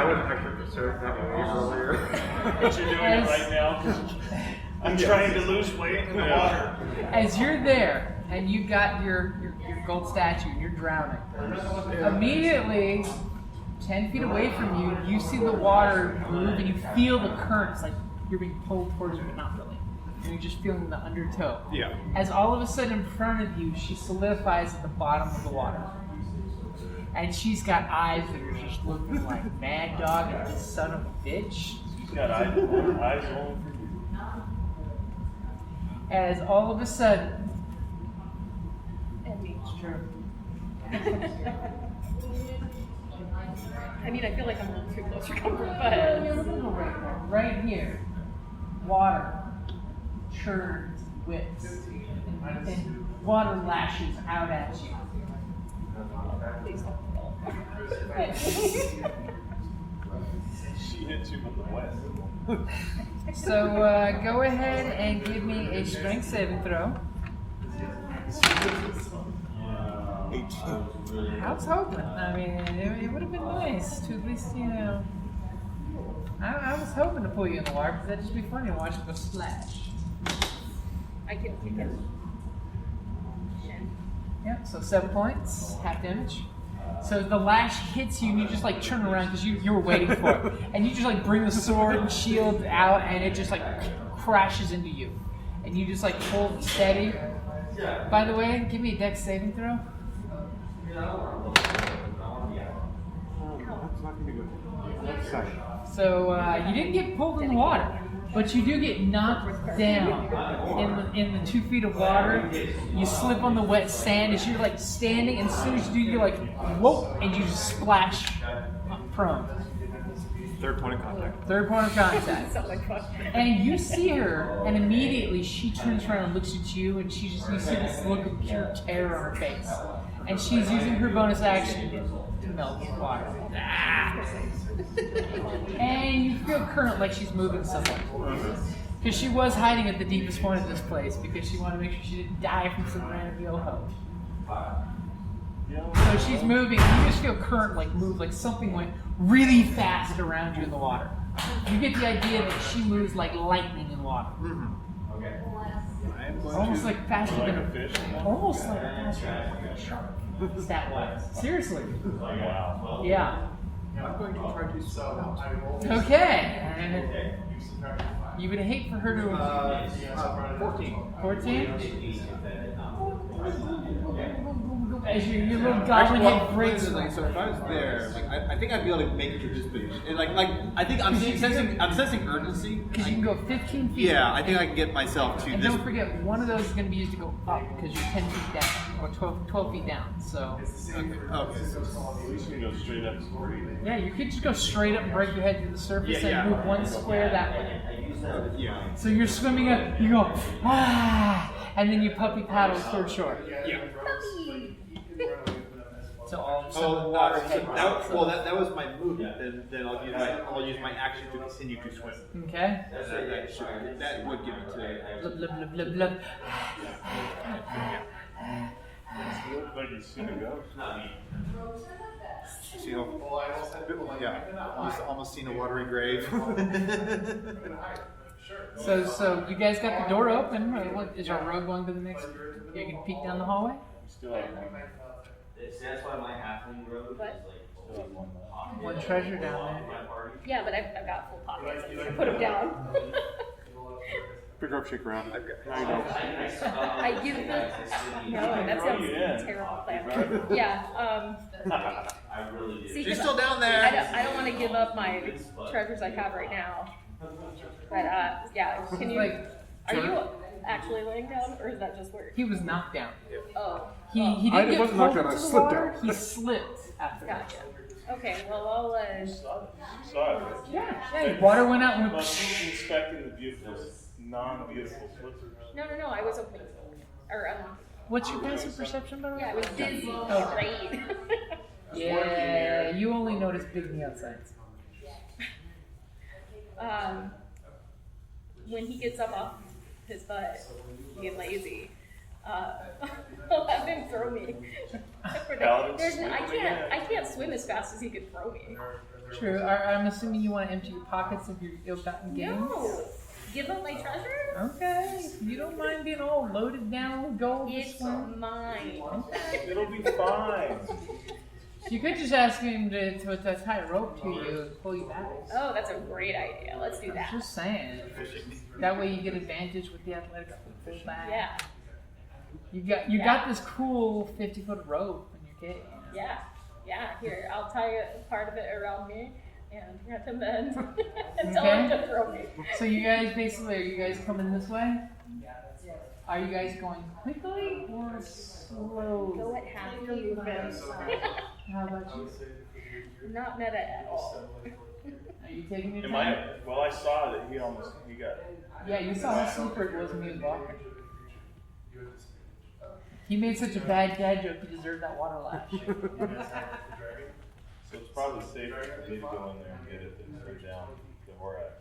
would actually preserve that way earlier. But you're doing it right now. I'm trying to lose weight in the water. As you're there, and you got your gold statue, and you're drowning. Immediately, 10 feet away from you, you see the water move, and you feel the currents, like you're being pulled towards you, but not really. And you're just feeling the undertow. Yeah. As all of a sudden in front of you, she solidifies at the bottom of the water. And she's got eyes that are just looking like Mad Dog and the son of a bitch. She's got eyes only for you. As all of a sudden, And me. it's true. I mean, I feel like I'm a little too close for comfort, but Right here, water churns, whips, and water lashes out at you. please don't fall. She hits you with the wet. So go ahead and give me a strength saving throw. 18. I was hoping. I mean, it would have been nice to at least, you know. I was hoping to pull you in the water because that'd just be funny to watch it go splash. I can kick it. Yep, so 7 points, half damage. So the lash hits you and you just like turn around because you were waiting for it. And you just like bring the sword and shield out and it just like crashes into you. And you just like hold steady. By the way, give me a dex saving throw. That's not going to be good. That's second. So you didn't get pulled in the water, but you do get knocked down in the 2 feet of water. You slip on the wet sand as you're like standing, and as soon as you do, you're like, whoa, and you just splash prone. Third point of contact. Third point of contact. Sounds like fun. And you see her, and immediately she turns around and looks at you, and you see this look of pure terror on her face. And she's using her bonus action to melt the water. And you feel current like she's moving somewhere. Because she was hiding at the deepest point of this place because she wanted to make sure she didn't die from some random yo-ho. So she's moving, and you just feel current like move, like something went really fast around you in the water. You get the idea that she moves like lightning in water. Almost like faster than a fish. Almost like faster than a shark. Stat-wise. Seriously. Wow. Yeah. I'm going to try to spell out. Okay. You would hate for her to 14. 14? As your little goblin head breaks. So if I was there, like I think I'd be able to make it to this position. And like I think I'm sensing urgency. Because you can go 15 feet. Yeah, I think I can get myself to And this. don't forget, one of those is going to be used to go up because you're 10 feet down, or 12 feet down. So, Okay. At least you can go straight up. yeah, you could just go straight up and break your head to the surface and move one square that way. Yeah. So you're swimming up, you go, and then you puppy paddle toward shore. Yeah. So all of a sudden the water head that was my movement. Then I'll use my action to continue to swim. Okay. That would give it to. Blub, blub, blub, blub, blub. Like you've seen a ghost. See, almost seen a watery grave. So you guys got the door open. Is our rogue going to the next? You can peek down the hallway. Still have one. That's why my halfling road is like Still have one. One treasure down Yeah, but I've got full pockets. I put them down. Pick her up, shake her out. Now you know. I give the. No, that sounds like a terrible plan. Yeah. I really did. See, She's 'cause still down there. I don't want to give up my treasures I have right now. But yeah, can you? Are you actually laying down, or is that just weird? He was knocked down. Oh. He I didn't get wasn't pulled knocked down, I into the slipped water. down. He slipped after that. Gotcha. Okay, well I'll. Saw it. Yeah. Water went out and went. Must be inspecting the beautiful, non-beautiful slippers. No, I was opening. Or What's your passive perception, by the way? yeah, I was busy. Oh. Right. Yeah, you only notice big on the outsides. When he gets up off his butt, being lazy, I'll have him throw me. I can't swim as fast as he could throw me. True. I'm assuming you want to empty your pockets of your ill-gotten gains. No. give up my treasure? Okay. You don't mind being all loaded down with gold? It's mine. It'll be fine. You could just ask him to tie a rope to you and pull you back. Oh, that's a great idea. Let's do that. Just saying. That way you get advantage with the athletics pull back. Yeah. You got this cool 50-foot rope in your kit. You know? Yeah. Here, I'll tie a part of it around me and have him then and tell Okay. him to throw me. So you guys basically, are you guys coming this way? Are you guys going quickly or slowly? Go at half your movement. How about you? Not meta at all. Are you taking your Am time? well, I saw that he got. Yeah, you saw how super it was when he was walking. He made such a bad dad joke, he deserved that water lash. So it's probably safer for me to go in there and get it than go down the Horak.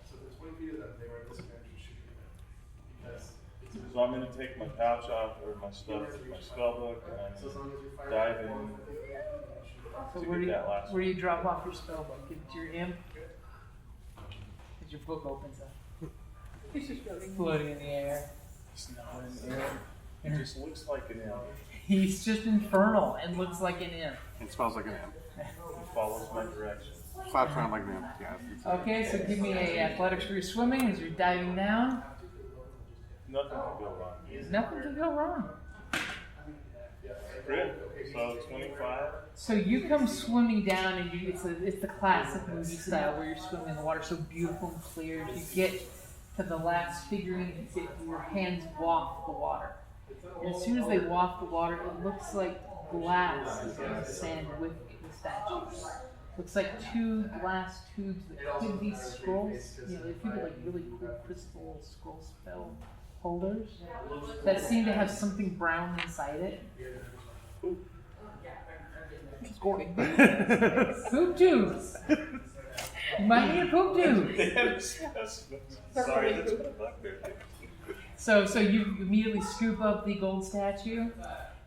So I'm going to take my pouch off, or my stuff, my spell book, and I'm going to dive in So to where get do that last you drop off your spell book? Into your imp? As your book opens up. He's just Floating in the air. It's not an imp. It just looks like an imp. He's just infernal and looks like an imp. It smells like an imp. It follows my direction. Flaps around like an imp, yeah. Okay, so give me a athletics for your swimming as you're diving down. Nothing can go wrong. Nothing can go wrong. Crit. So 25. So you come swimming down, and it's the classic movie style where you're swimming in the water so beautiful and clear. You get to the last figurine, your hands waft the water. And as soon as they waft the water, it looks like glass is in the sand with the statue. Looks like two glass tubes that could be scrolls. You know, they could be like really cool crystal scroll spell holders that seem to have something brown inside it. Scoring. Poop tubes! You might need a poop tube! Sorry, that's what I thought there. So you immediately scoop up the gold statue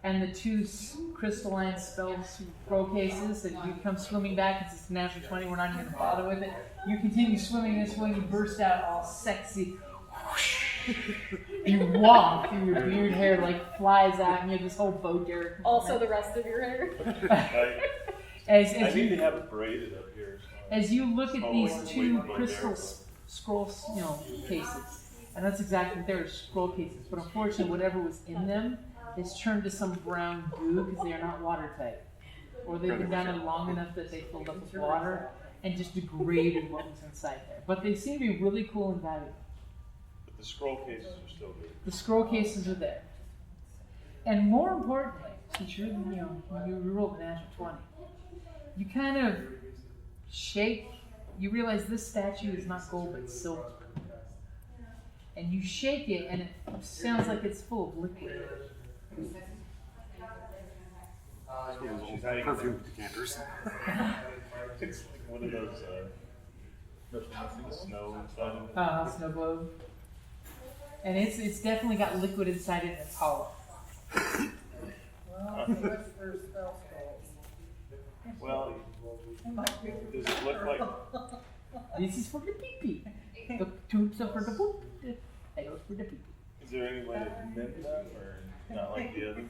and the two crystalline spell scroll cases, and you come swimming back. It's a natural 20, we're not even going to bother with it. You continue swimming this way, you burst out all sexy. You walk through your beard hair like flies out, and you have this whole bow derrick. Also the rest of your hair. I need to have it braided up here. So. As you look at these Always two wait for crystal there. scrolls, cases, and that's exactly what they're, scroll cases. But unfortunately, whatever was in them is turned to some brown goo because they are not watertight, or they've been down there long enough that they filled up with water and just degraded what was inside there. But they seem to be really cool and valuable. But the scroll cases are still good. The scroll cases are there, and more importantly, since you're you rolled a natural 20, you kind of shake. You realize this statue is not gold but silver, and you shake it, and it sounds like it's full of liquid. Perfume decanters. It's like one of those snow inside. Snow globe, and it's definitely got liquid inside it, and it's hollow. Well, what's for spell scrolls? Well, does it look like? This is for the pee-pee. The tubes are for the poop. That goes for the pee-pee. Is there any way to mint them, or not like the other?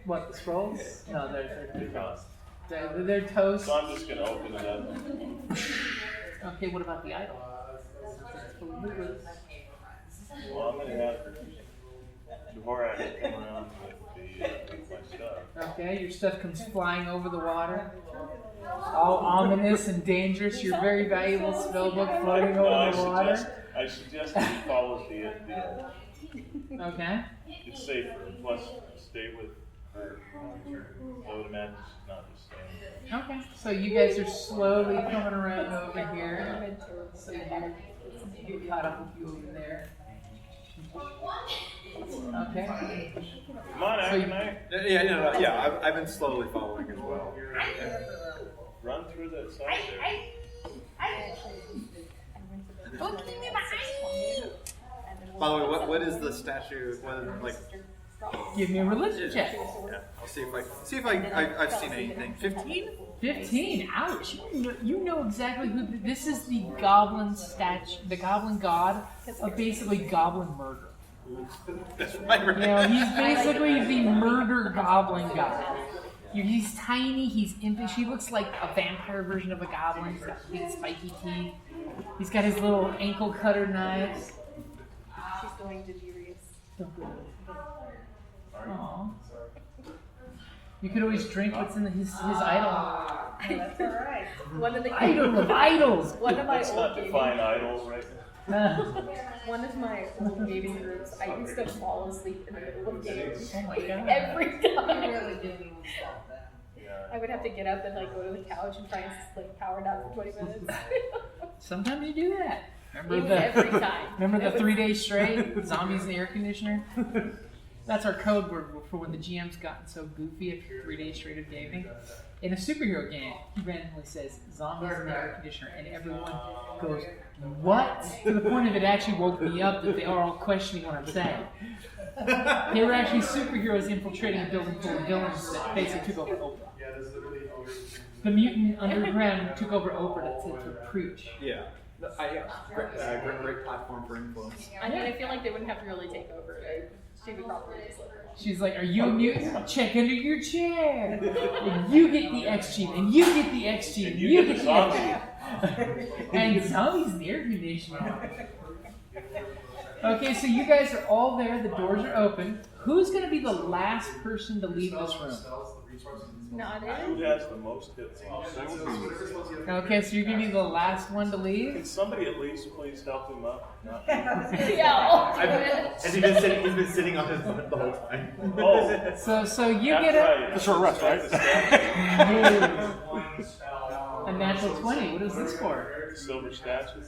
What, the scrolls? No, they're Because- they're toast. So I'm just gonna open it up. Okay, what about the idol? Well, I'm gonna have Dvorak come around with my stuff. Okay, your stuff comes flying over the water. All ominous and dangerous. Your very valuable spellbook floating over the water. I suggest that he follows the Okay. It's safer. Plus, stay with her. I would imagine she's not just staying. Okay. So you guys are slowly coming around over here. So you caught up with you over there. Okay. Come on, Akonai. Yeah, I've been slowly following as well. Run through that side there. By the way, what is the statue? What is, like, Give me a religion check. Yeah, I'll see if I've seen anything. 15? 15. Ouch! You know exactly who. This is the Goblin statue, the Goblin God of basically Goblin murder. That's right. You know, he's basically the murder Goblin God. He's tiny. He's impish. He looks like a vampire version of a goblin. He's got big spiky teeth. He's got his little ankle cutter knives. She's going delirious. Aww. You could always drink what's in his idol. That's all right. One of the Idol of idols! One of my Let's old not gaming, define idols right one of my old gaming groups, I used to fall asleep in the middle of games. Oh my god. Every I time. really didn't even stop that. I would have to get up and like go to the couch and try and like power nap for 20 minutes. Sometimes you do that. Every time. Remember the 3 days straight? Zombies in the air conditioner? That's our code word for when the GM's gotten so goofy after 3 days straight of gaming. In a superhero game, he randomly says, zombies in the air conditioner, and everyone goes, what? To the point of it actually woke me up that they are all questioning what I'm saying. They were actually superheroes infiltrating a building full of villains that basically took over Oprah. The mutant underground took over Oprah to preach. Yeah. Great platform for influence. I mean, I feel like they wouldn't have to really take over. She'd be probably just like, She's like, are you a mutant? Check under your chair. And you get the X gene, and you get the X gene, and you get the X gene. And zombies in the air conditioner. Okay, so you guys are all there. The doors are open. Who's going to be the last person to leave this room? not Who in. has the most hits? Okay, so you're going to be the last one to leave? Can somebody at least please help him up? Not Yeah, I'll do it. Has he been sitting on his butt the whole time? Oh, So you get a Short rest, right? natural 20. What is this for? Silver statue.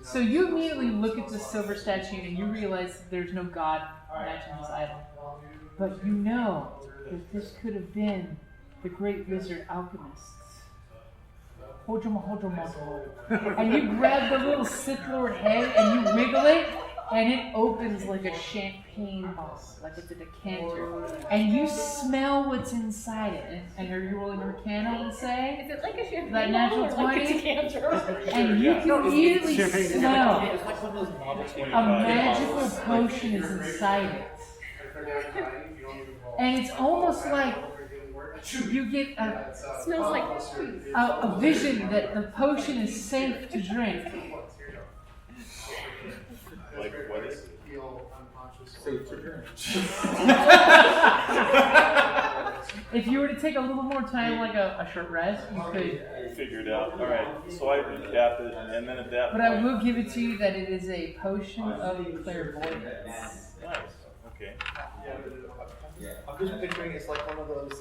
So you immediately look at the silver statue and you realize there's no god matching this idol. But you know that this could have been the great wizard alchemists. And you grab the little Sith Lord head and you wiggle it, and it opens like a champagne bottle, like it's a decanter. And you smell what's inside it. And are you rolling Arcana and say? Is it like a champagne That natural bottle or like a 20? decanter? And you can immediately smell It's like one of those models. a magical potion is inside it. And it's almost like you get Smells like a vision that the potion is safe to drink. Like what is it? If you were to take a little more time, like a short rest, you could. Figure it out. All right. So I recap it, and then at that But point. I will give it to you that it is a potion of clairvoyance. Nice. Okay. I'm just picturing it's like one of those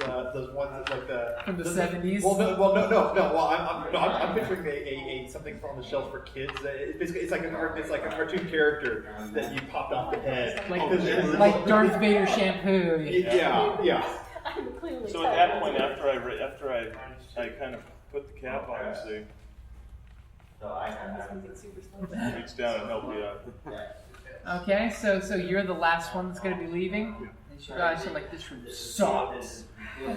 ones that like the From the 70s? Well, no. Well, I'm picturing a something from the shelves for kids. It's like a cartoon character that you popped off the head. Like Darth Vader shampoo. Yeah. I'm clearly So at that point, after I kind of put the cap on and say, reach down and help you out. Okay, so you're the last one that's going to be leaving. And you guys are like, this room sucks. Okay.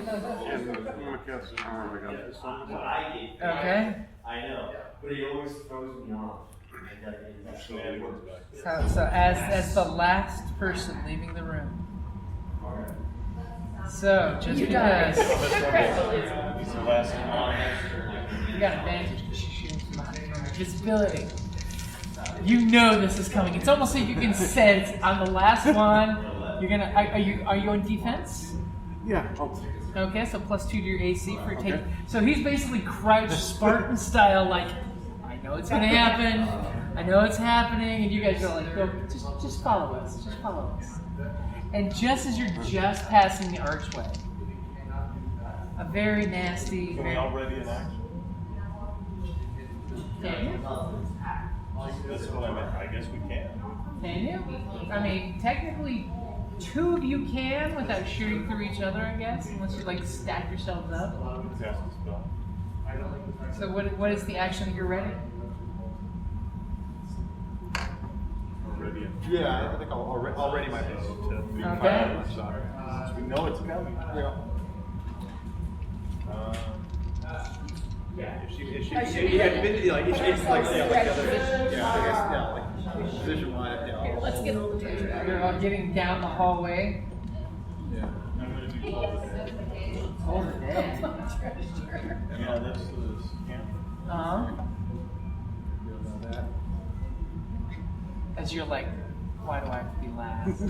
I know, but he always throws me off. Shenanigans back. So as the last person leaving the room. So just because Congratulations. He's the last one. you got advantage because you're shooting from behind. Visibility. You know this is coming. It's almost like you can sense on the last one. You're gonna. Are you on defense? Yeah. Okay, so +2 to your AC for taking. So he's basically crouched Spartan style, like I know it's gonna happen. I know it's happening, and you guys are like, go, just follow us. Just follow us. And just as you're just passing the archway, a very nasty. Are we already in action? Can you? That's what I meant. I guess we can. Can you? I mean, technically, 2 of you can without shooting through each other, I guess, unless you like stack yourselves up. Cast a spell. So what is the action that you're ready? We're ready. Yeah, I think I'll ready my bow to be Okay. fired on shot. Since we know it's coming. Yeah. If it's like position wise, yeah. Let's get all the treasure. You're all getting down the hallway. Yeah. I'm going to do Toll the Dead. Hold it in. Yeah, that's the camp. As you're like, why do I have to be last?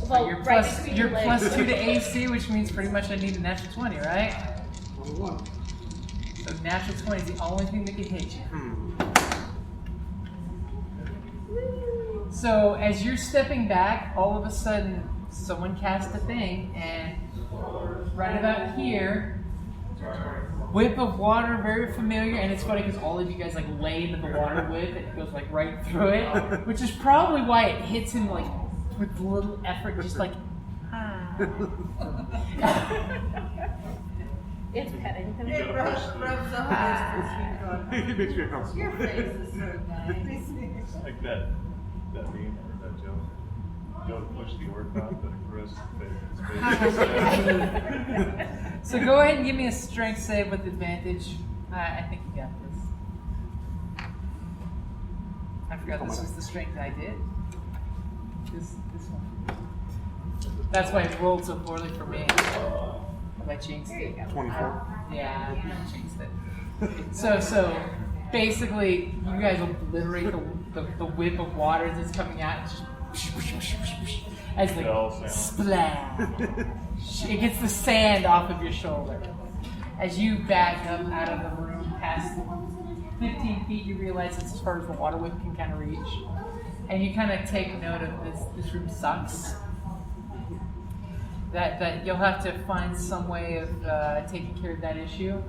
Well, You're right plus, between you're your plus legs. 2 to AC, which means pretty much I need a natural 20, right? So natural 20 is the only thing that can hit you. So as you're stepping back, all of a sudden someone casts a thing, and right about here, whip of water, very familiar, and it's funny because all of you guys like lay into the water whip, and it goes like right through it, which is probably why it hits him like with little effort, just like, It's petting him. It rubs up against his feet. It makes me uncomfortable. Your face is so nice. Like that meme or that joke. Go to push the orc off, but it caresses the face. So go ahead and give me a strength save with advantage. I think you got this. I forgot this was the strength I did. This one. That's why it rolled so poorly for me. Have I changed it? 24. Yeah, I changed it. So basically, you guys obliterate the whip of water that's coming out. It's just as like splash. It gets the sand off of your shoulder. As you back up out of the room, past 15 feet, you realize it's as far as the water whip can kind of reach, and you kind of take note of this room sucks. That you'll have to find some way of taking care of that issue.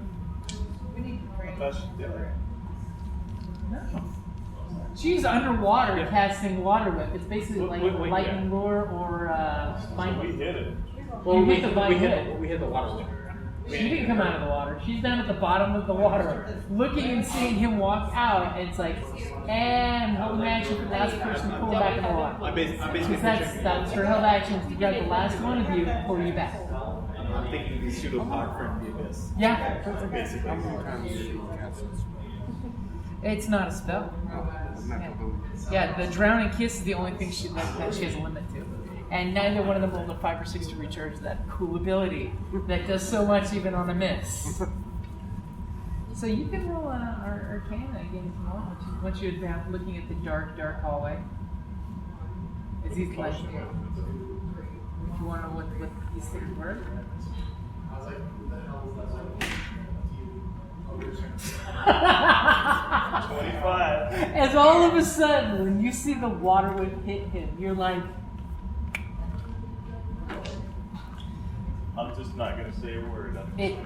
We need to bring She's underwater casting water whip. It's basically like lightning lure or vine We whip. hit it. You hit the vine whip. We hit the water. She didn't come out of the water. She's down at the bottom of the water, looking and seeing him walk out. And it's like, and hold action for the last person to pull back in the water. I'm basically That's her held action to grab the last one of you and pull you back. I'm thinking the pseudopod from the abyss. Yeah, Basically. How many times do you cast this? it's not a spell. Yeah, the drowning kiss is the only thing that she has a limit to. And neither one of them rolled a 5 or 6 to recharge that cool ability that does so much even on a miss. So you can roll Arcana again if you want, once you advance looking at the dark hallway. Is these like, if you want to know what these things were? 25. As all of a sudden, when you see the water whip hit him, you're like, I'm just not going to say a word. Okay.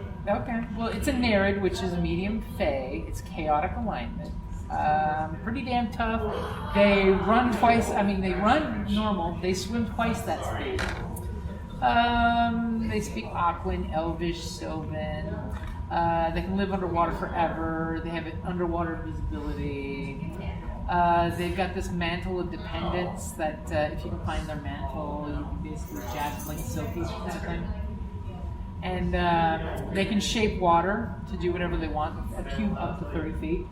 Well, it's a Nerid, which is a medium fey. It's chaotic alignment. Pretty damn tough. They run twice. I mean, they run normal. They swim twice that speed. They speak Aquan, Elvish, Sylvan. They can live underwater forever. They have an underwater visibility. They've got this mantle of dependence that if you can find their mantle, you can basically jab like silky kind of thing. And they can shape water to do whatever they want, a cube up to 30 feet.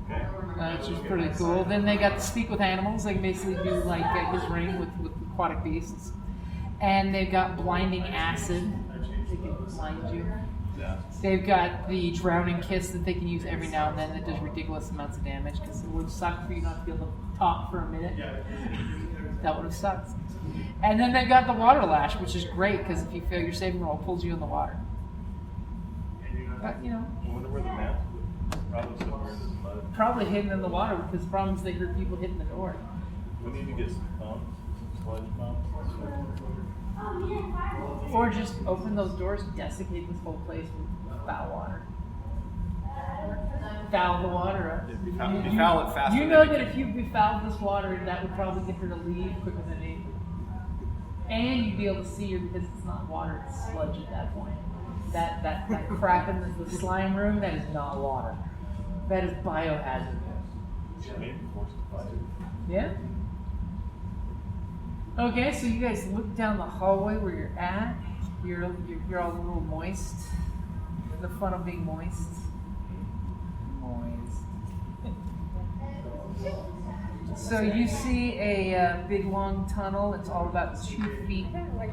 Which is pretty cool. Then they got to speak with animals. They can basically do like his ring with aquatic beasts. And they've got blinding acid. They can blind you. They've got the drowning kiss that they can use every now and then that does ridiculous amounts of damage because it would suck for you not to be able to talk for a minute. That would have sucked. And then they've got the water lash, which is great because if you fail your saving roll, it pulls you in the water. But, you know. I wonder where the map is. Probably somewhere in this mud. Probably hidden in the water because the problem is they heard people hitting the door. We need to get some pumps, some sludge pumps. Or just open those doors and desiccate this whole place with foul water. Foul the water up. Befoul it faster. You know that if you befouled this water, that would probably get her to leave quicker than anything. And you'd be able to see her because it's not water, it's sludge at that point. That crap in the slime room, that is not water. That is biohazard. Maybe force the fire. Yeah? Okay, so you guys look down the hallway where you're at. You're all a little moist. The fun of being moist. Moist. So you see a big long tunnel. It's all about 2 feet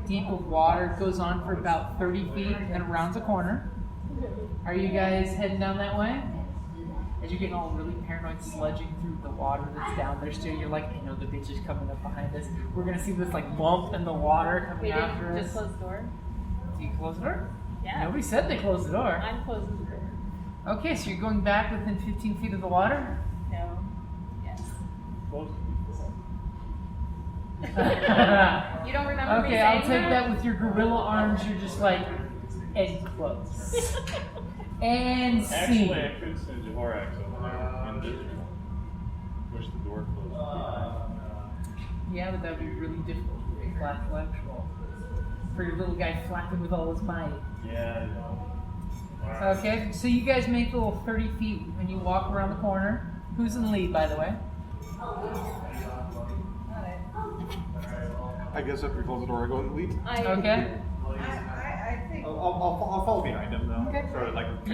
deep of water. It goes on for about 30 feet and then rounds a corner. Are you guys heading down that way? As you're getting all really paranoid, sludging through the water that's down there still, you're like, I know the bitch is coming up behind us. We're gonna see this like bump in the water coming after us. Just close the door. Do you close the door? Yeah. Nobody said they closed the door. I'm closing the door. Okay, so you're going back within 15 feet of the water? No. Yes. You don't remember me Okay, saying I'll take that with your gorilla arms. You're just like, and close. And see. Actually, I could send Jehorax over there invisible. Push the door closed. Yeah, but that would be really difficult to do a flat roll. For your little guy flapping with all his might. Yeah, I know. Okay, so you guys make a little 30 feet when you walk around the corner. Who's in the lead, by the way? I guess after you close the door, I go in the lead. Okay. I think. I'll follow behind him though. Okay. Sort of like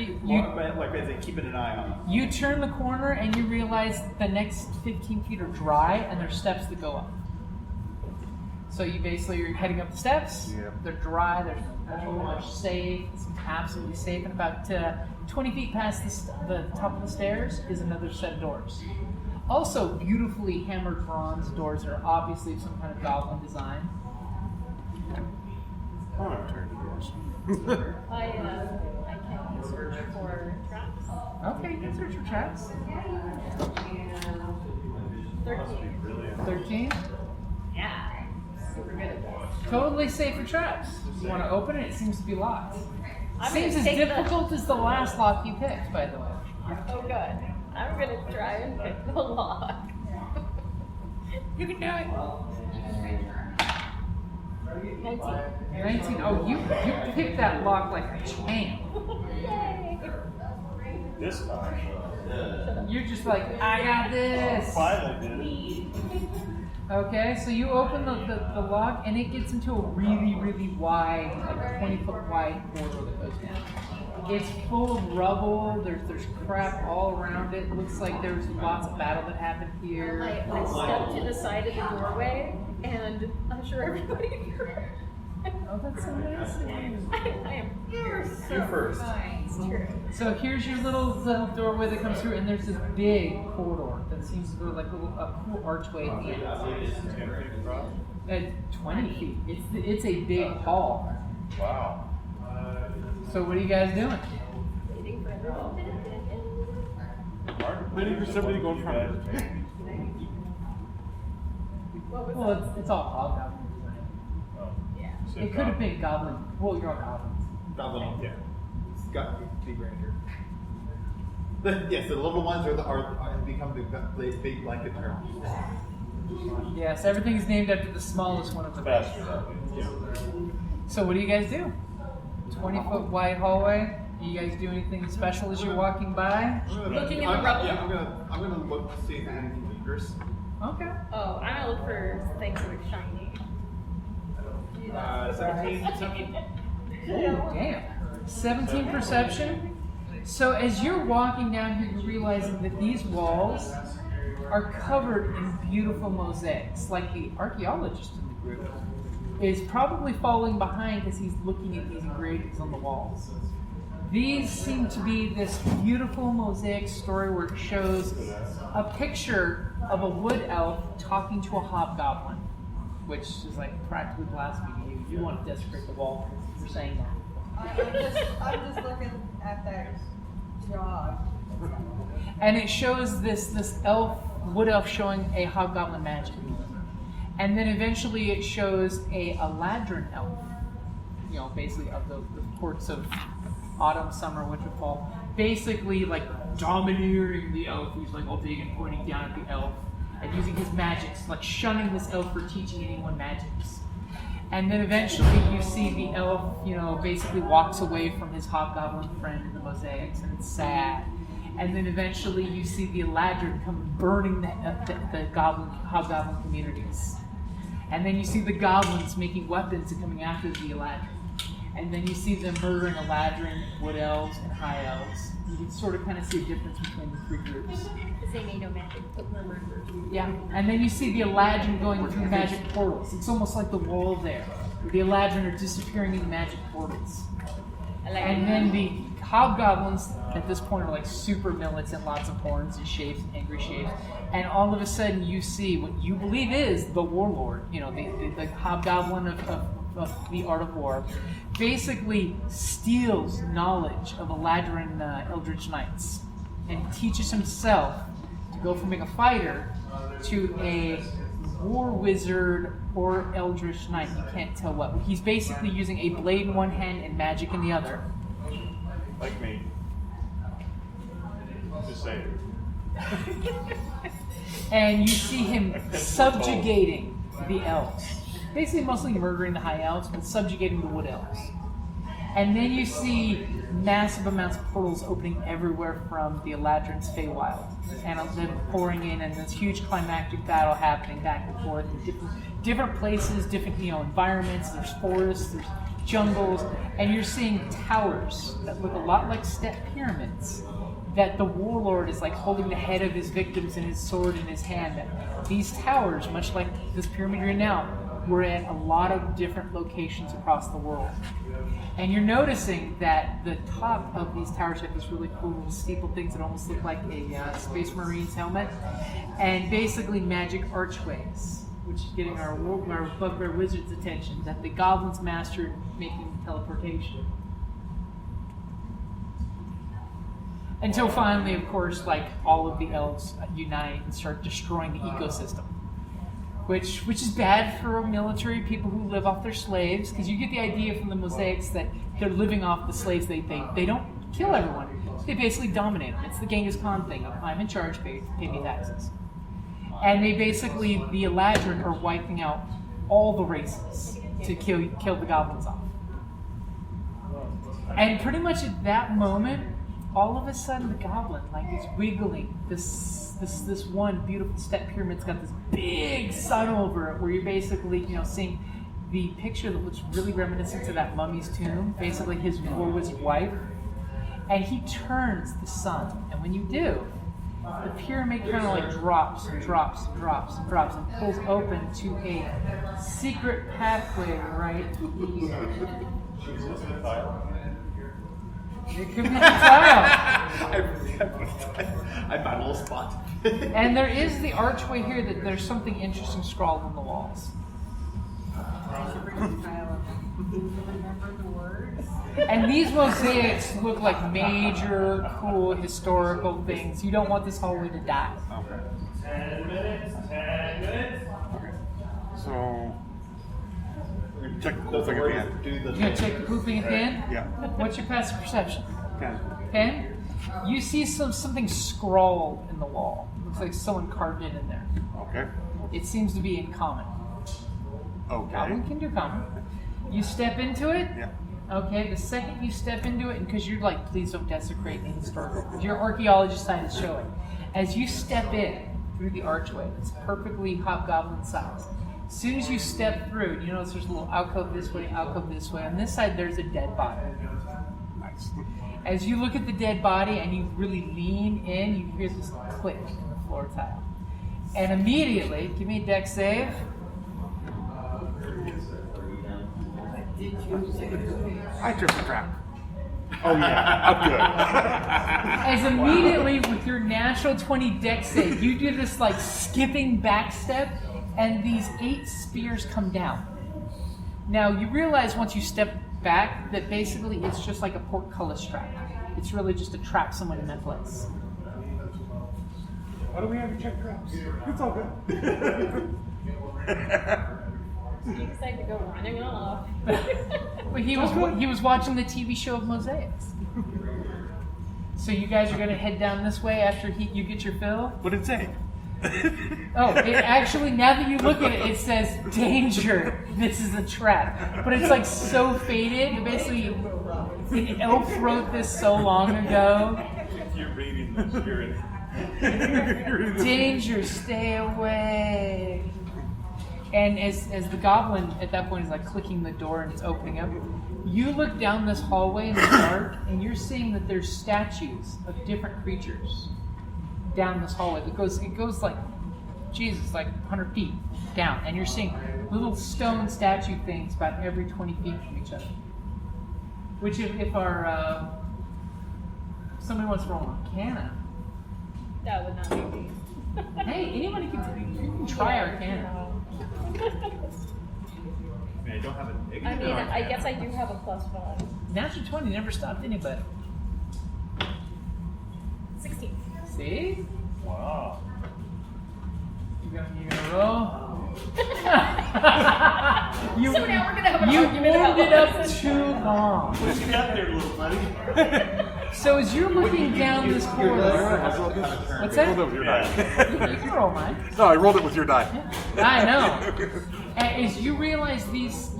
basically keeping an eye on him. You turn the corner and you realize the next 15 feet are dry and there's steps that go up. So you're heading up the steps. Yeah. They're dry. There's no mold. They're safe. It's absolutely safe. And about 20 feet past the top of the stairs is another set of doors. Also, beautifully hammered bronze doors that are obviously of some kind of goblin design. Oh, I'm turning doors. I can search for traps. Okay, you can search for traps. 13. 13. Yeah. Super good at that. Totally safe for traps. You want to open it? It seems to be locked. I'm Seems gonna as take the- difficult as the last lock you picked, by the way. Oh, good. I'm gonna try and pick the lock. You can do it. 19. 19. Oh, you picked that lock like a champ. Yay! This time. You're just like, I got this. Finally did it. Okay, so you open the lock and it gets into a really, really wide, like 20-foot wide corridor that goes down. It's full of rubble. There's crap all around it. Looks like there's lots of battle that happened here. I step to the side of the doorway and usher everybody through. Oh, that's so nice. I am here. You first. It's true. So here's your little doorway that comes through, and there's this big corridor that seems to go like a cool archway at the end. At 20 feet. It's a big hall. Wow. So what are you guys doing? Waiting for everyone. Waiting for somebody to go in front of us. What was Well, that? it's all hobgoblin. Yeah. It could have been goblin. Well, you're all goblins. Goblin, yeah. It's got to be grandeur. Yes, the little ones are become the big blanket term. Yes, everything's named after the smallest one of the best. Faster that way. Yeah. So what do you guys do? 20-foot wide hallway. Do you guys do anything special as you're walking by? Looking in the rubble. Yeah, I'm gonna look to see if there's anything dangerous. Okay. Oh, I'm gonna look for things that are shiny. 17 perception. Oh, damn. 17 perception. So as you're walking down here, you're realizing that these walls are covered in beautiful mosaics. Like the archaeologist in the group is probably following behind because he's looking at these engravings on the walls. These seem to be this beautiful mosaic story where it shows a picture of a wood elf talking to a hobgoblin, which is like practically blasphemy to you. You want to desecrate the wall for saying that. I'm just looking at that jog. And it shows this wood elf showing a hobgoblin magic. And then eventually it shows a ladrin elf, basically of the courts of autumn, summer, winter, fall, basically like domineering the elf who's like all big and pointing down at the elf and using his magics, like shunning this elf for teaching anyone magics. And then eventually you see the elf, basically walks away from his hobgoblin friend in the mosaics, and it's sad. And then eventually you see the Eladrin come burning the Hobgoblin communities. And then you see the goblins making weapons and coming after the Eladrin. And then you see them murdering Eladrin, Wood Elves, and High Elves. You can sort of kind of see a difference between the three groups. Because they made no magic, but murdered. Yeah, and then you see the Eladrin going through magic portals. It's almost like the wall there, where the Eladrin are disappearing in magic portals. And then the Hobgoblins at this point are like super militant, lots of horns and shapes, angry shapes. And all of a sudden you see what you believe is the Warlord, you know, the Hobgoblin of the art of war, basically steals knowledge of Eladrin Eldritch Knights and teaches himself to go from being a fighter to a war wizard or Eldritch Knight. You can't tell what. He's basically using a blade in one hand and magic in the other. Like me. Just saying. And you see him subjugating the elves. Basically mostly murdering the high elves, but subjugating the wood elves. And then you see massive amounts of portals opening everywhere from the Eladrin's Feywild. And them pouring in, and this huge climactic battle happening back and forth in different places, different environments. There's forests, there's jungles, and you're seeing towers that look a lot like step pyramids. That the Warlord is like holding the head of his victims and his sword in his hand. And these towers, much like this pyramid you're in now, were at a lot of different locations across the world. And you're noticing that the top of these towers have these really cool little steeple things that almost look like a Space Marine's helmet, and basically magic archways, which is getting our bugbear wizard's attention, that the goblins mastered making teleportation. Until finally, of course, like all of the elves unite and start destroying the ecosystem. Which is bad for military people who live off their slaves, because you get the idea from the mosaics that they're living off the slaves. They don't kill everyone. They basically dominate them. It's the Genghis Khan thing of I'm in charge, pay me taxes. And they basically, the Eladrin are wiping out all the races to kill the goblins off. And pretty much at that moment, all of a sudden the goblin is wiggling. This one beautiful step pyramid's got this big sun over it, where you're basically seeing the picture that looks really reminiscent to that mummy's tomb, basically his war wizard wife. And he turns the sun, and when you do, the pyramid kind of drops and drops and drops and drops and pulls open to a secret pathway right here. It could be the tile. I found a little spot. And there is the archway here that there's something interesting scrawled on the walls. I should bring the tile up. Remember the words? And these mosaics look like major, cool, historical things. You don't want this hallway to die. Okay. 10 minutes, 10 minutes. Okay. So, we're going to check the cool thing at the end. You're going to check the cool thing at the end? Yeah. What's your passive perception? 10. 10? You see something scrawled in the wall. Looks like someone carved it in there. Okay. It seems to be in common. Okay. Goblin can do common. You step into it. Yeah. Okay, the second you step into it, and because you're please don't desecrate the historical, because your archaeologist side is showing. As you step in through the archway, it's perfectly Hobgoblin size. As soon as you step through, you notice there's a little alcove this way, alcove this way. On this side, there's a dead body. Nice. As you look at the dead body and you really lean in, you hear this click in the floor tile. And immediately, give me a dex save. I tripped the trap. Oh yeah, I'm good. As immediately with your natural 20 dex save, you do this skipping back step, and these 8 spears come down. Now you realize once you step back that basically it's just like a portcullis trap. It's really just to trap someone in that place. Why do we have to check traps? It's all good. You decide to go running off. But he was watching the TV show of mosaics. So you guys are going to head down this way after you get your fill? What did it say? Oh, it actually, now that you look at it, it says, danger, this is a trap. But it's so faded. Basically, an elf wrote this so long ago You're reading this. You're in. Danger, stay away. And as the goblin at that point is like clicking the door and it's opening up, you look down this hallway in the dark and you're seeing that there's statues of different creatures down this hallway. It goes like, Jesus, like 100 feet down, and you're seeing little stone statue things about every 20 feet from each other. Which if our somebody wants to roll on Arcana. That would not be me. Hey, anybody can try Arcana. I mean, I don't have a negative. I mean, I guess I do have a +5. Natural 20 never stopped anybody. 16. See? Wow. You gonna roll? So now we're gonna have an you argument about warmed it up this. too long. What you got there, little buddy? So as you're looking down this corridor, what's that? Rolled it with your die. You can roll mine. No, I rolled it with your die. I know. As you realize these,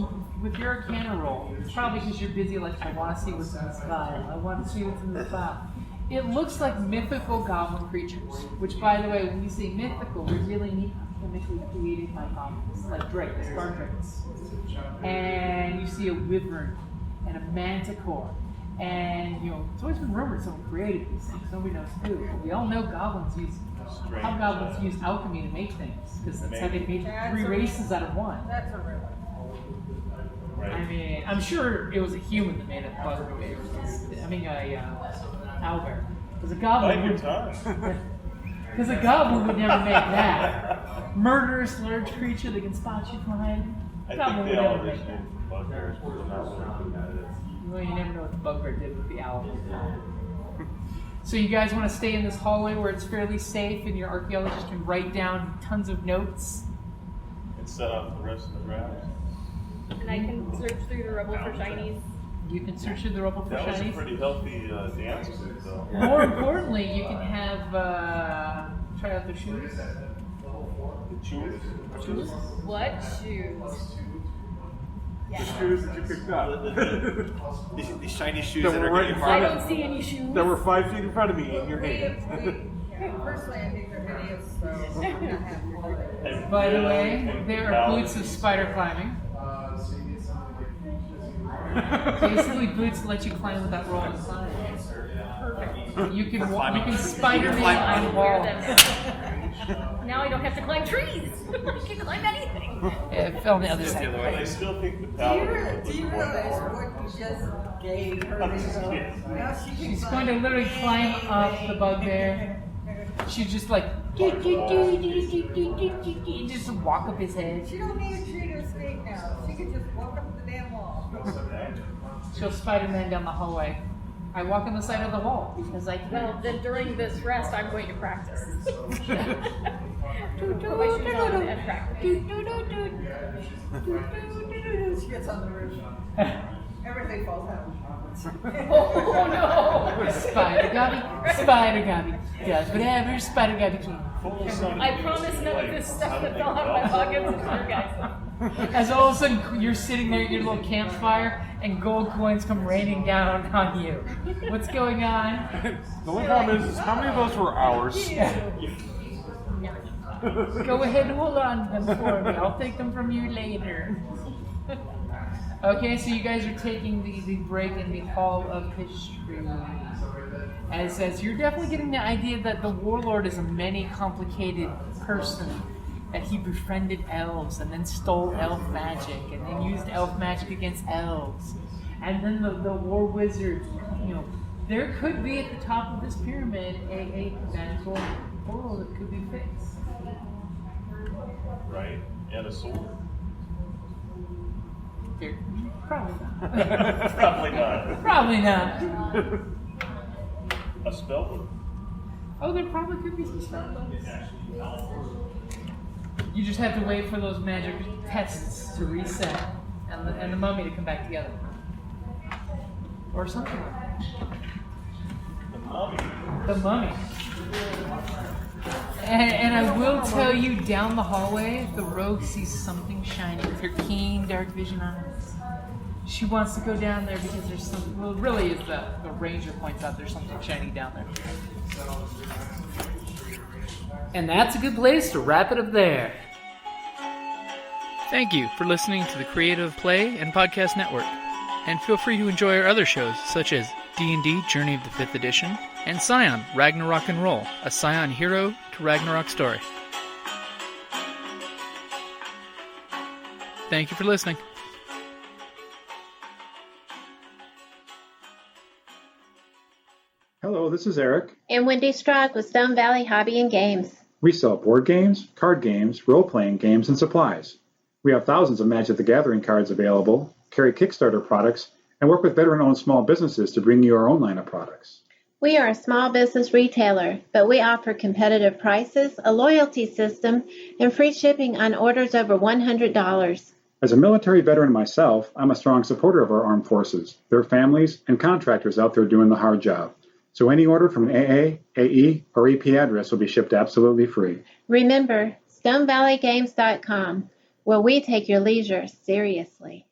with your Arcana roll, it's probably because you're busy like, I want to see what's in this file. I want to see what's in this file. It looks like mythical goblin creatures, which, by the way, when we say mythical, we really mean chemically created by goblins, like drakes, guard drakes. And you see a wyvern and a manticore. And, you know, it's always been rumored someone created these things. Nobody knows who. But we all know hobgoblins use alchemy to make things, because that's how they made 3 races out of 1. That's a real one. Right. I mean, I'm sure it was a human that made a bugbear. I mean, owlbear. Because a goblin Bite your would, tongue. because a goblin would never make that. Murderous large creature that can spot you from hiding. I Goblin think would they all never make that. originated from bugbears, but they're not working at it. Well, you never know what the bugbear did with the owl. So you guys want to stay in this hallway where it's fairly safe and your archaeologist can write down tons of notes? And set off the rest of the rounds. And I can search through the rubble for shinies. You can search through the rubble for That was a shinies. pretty healthy dance group, though. More importantly, you can have try out the shoes. The chews. Shoes? What shoes? The shoes that you picked up. These shiny shoes That that were are right getting in I front don't see any shoes. That were 5 feet in front of me in your hand. Personally, I think they're hideous, so I'm not happy with it. By the way, there are boots of spider climbing. Basically, boots let you climb without rolling. You can Spider-Man on the wall. Now I don't have to climb trees. You can climb anything. It fell on the other side. I still think the Do paladin you realize what you just gave her? Now she can She's climb. going to literally climb up the bugbear. She's just like, just walk up his head. She don't need a tree to escape now. She can just walk up the damn wall. She'll Spider-Man down the hallway. I walk on the side of the wall because I can. Well, then during this rest, I'm going to practice. Put my shoes on and practice. She gets on the roof. Everything falls out. Oh no! Spider Gobby does whatever Spider Gobby can. I promise none of this stuff that fell out of my pockets is you guys. As all of a sudden you're sitting there at your little campfire and gold coins come raining down on you. What's going on? The only problem is how many of those were ours? Go ahead and hold on to them for me. I'll take them from you later. Okay, so you guys are taking the break in the Hall of History. As you're definitely getting the idea that the Warlord is a many complicated person. That he befriended elves and then stole elf magic and then used elf magic against elves. And then the war wizard, you know, there could be at the top of this pyramid a magical portal that could be fixed. right? And a sword. There, probably not. Probably not. Probably not. A spell book. Oh, there probably could be some stuff. You just have to wait for those magic tests to reset and the mummy to come back together. Or something like that. The mummy. The mummy. And I will tell you, down the hallway, the rogue sees something shiny with her keen dark vision eyes. She wants to go down there because there's some. Well, really, is the ranger points out there's something shiny down there. And that's a good place to wrap it up there. Thank you for listening to the Creative Play and Podcast Network. And feel free to enjoy our other shows, such as D&D Journey of the 5th Edition and Scion Ragnarok and Roll, a Scion hero to Ragnarok story. Thank you for listening. Hello, this is Eric. And Wendy Strog with Stone Valley Hobby and Games. We sell board games, card games, role-playing games, and supplies. We have thousands of Magic the Gathering cards available, carry Kickstarter products, and work with veteran-owned small businesses to bring you our own line of products. We are a small business retailer, but we offer competitive prices, a loyalty system, and free shipping on orders over $100. As a military veteran myself, I'm a strong supporter of our armed forces, their families, and contractors out there doing the hard job. So any order from an AA, AE, or EP address will be shipped absolutely free. Remember, StoneValleyGames.com, where we take your leisure seriously.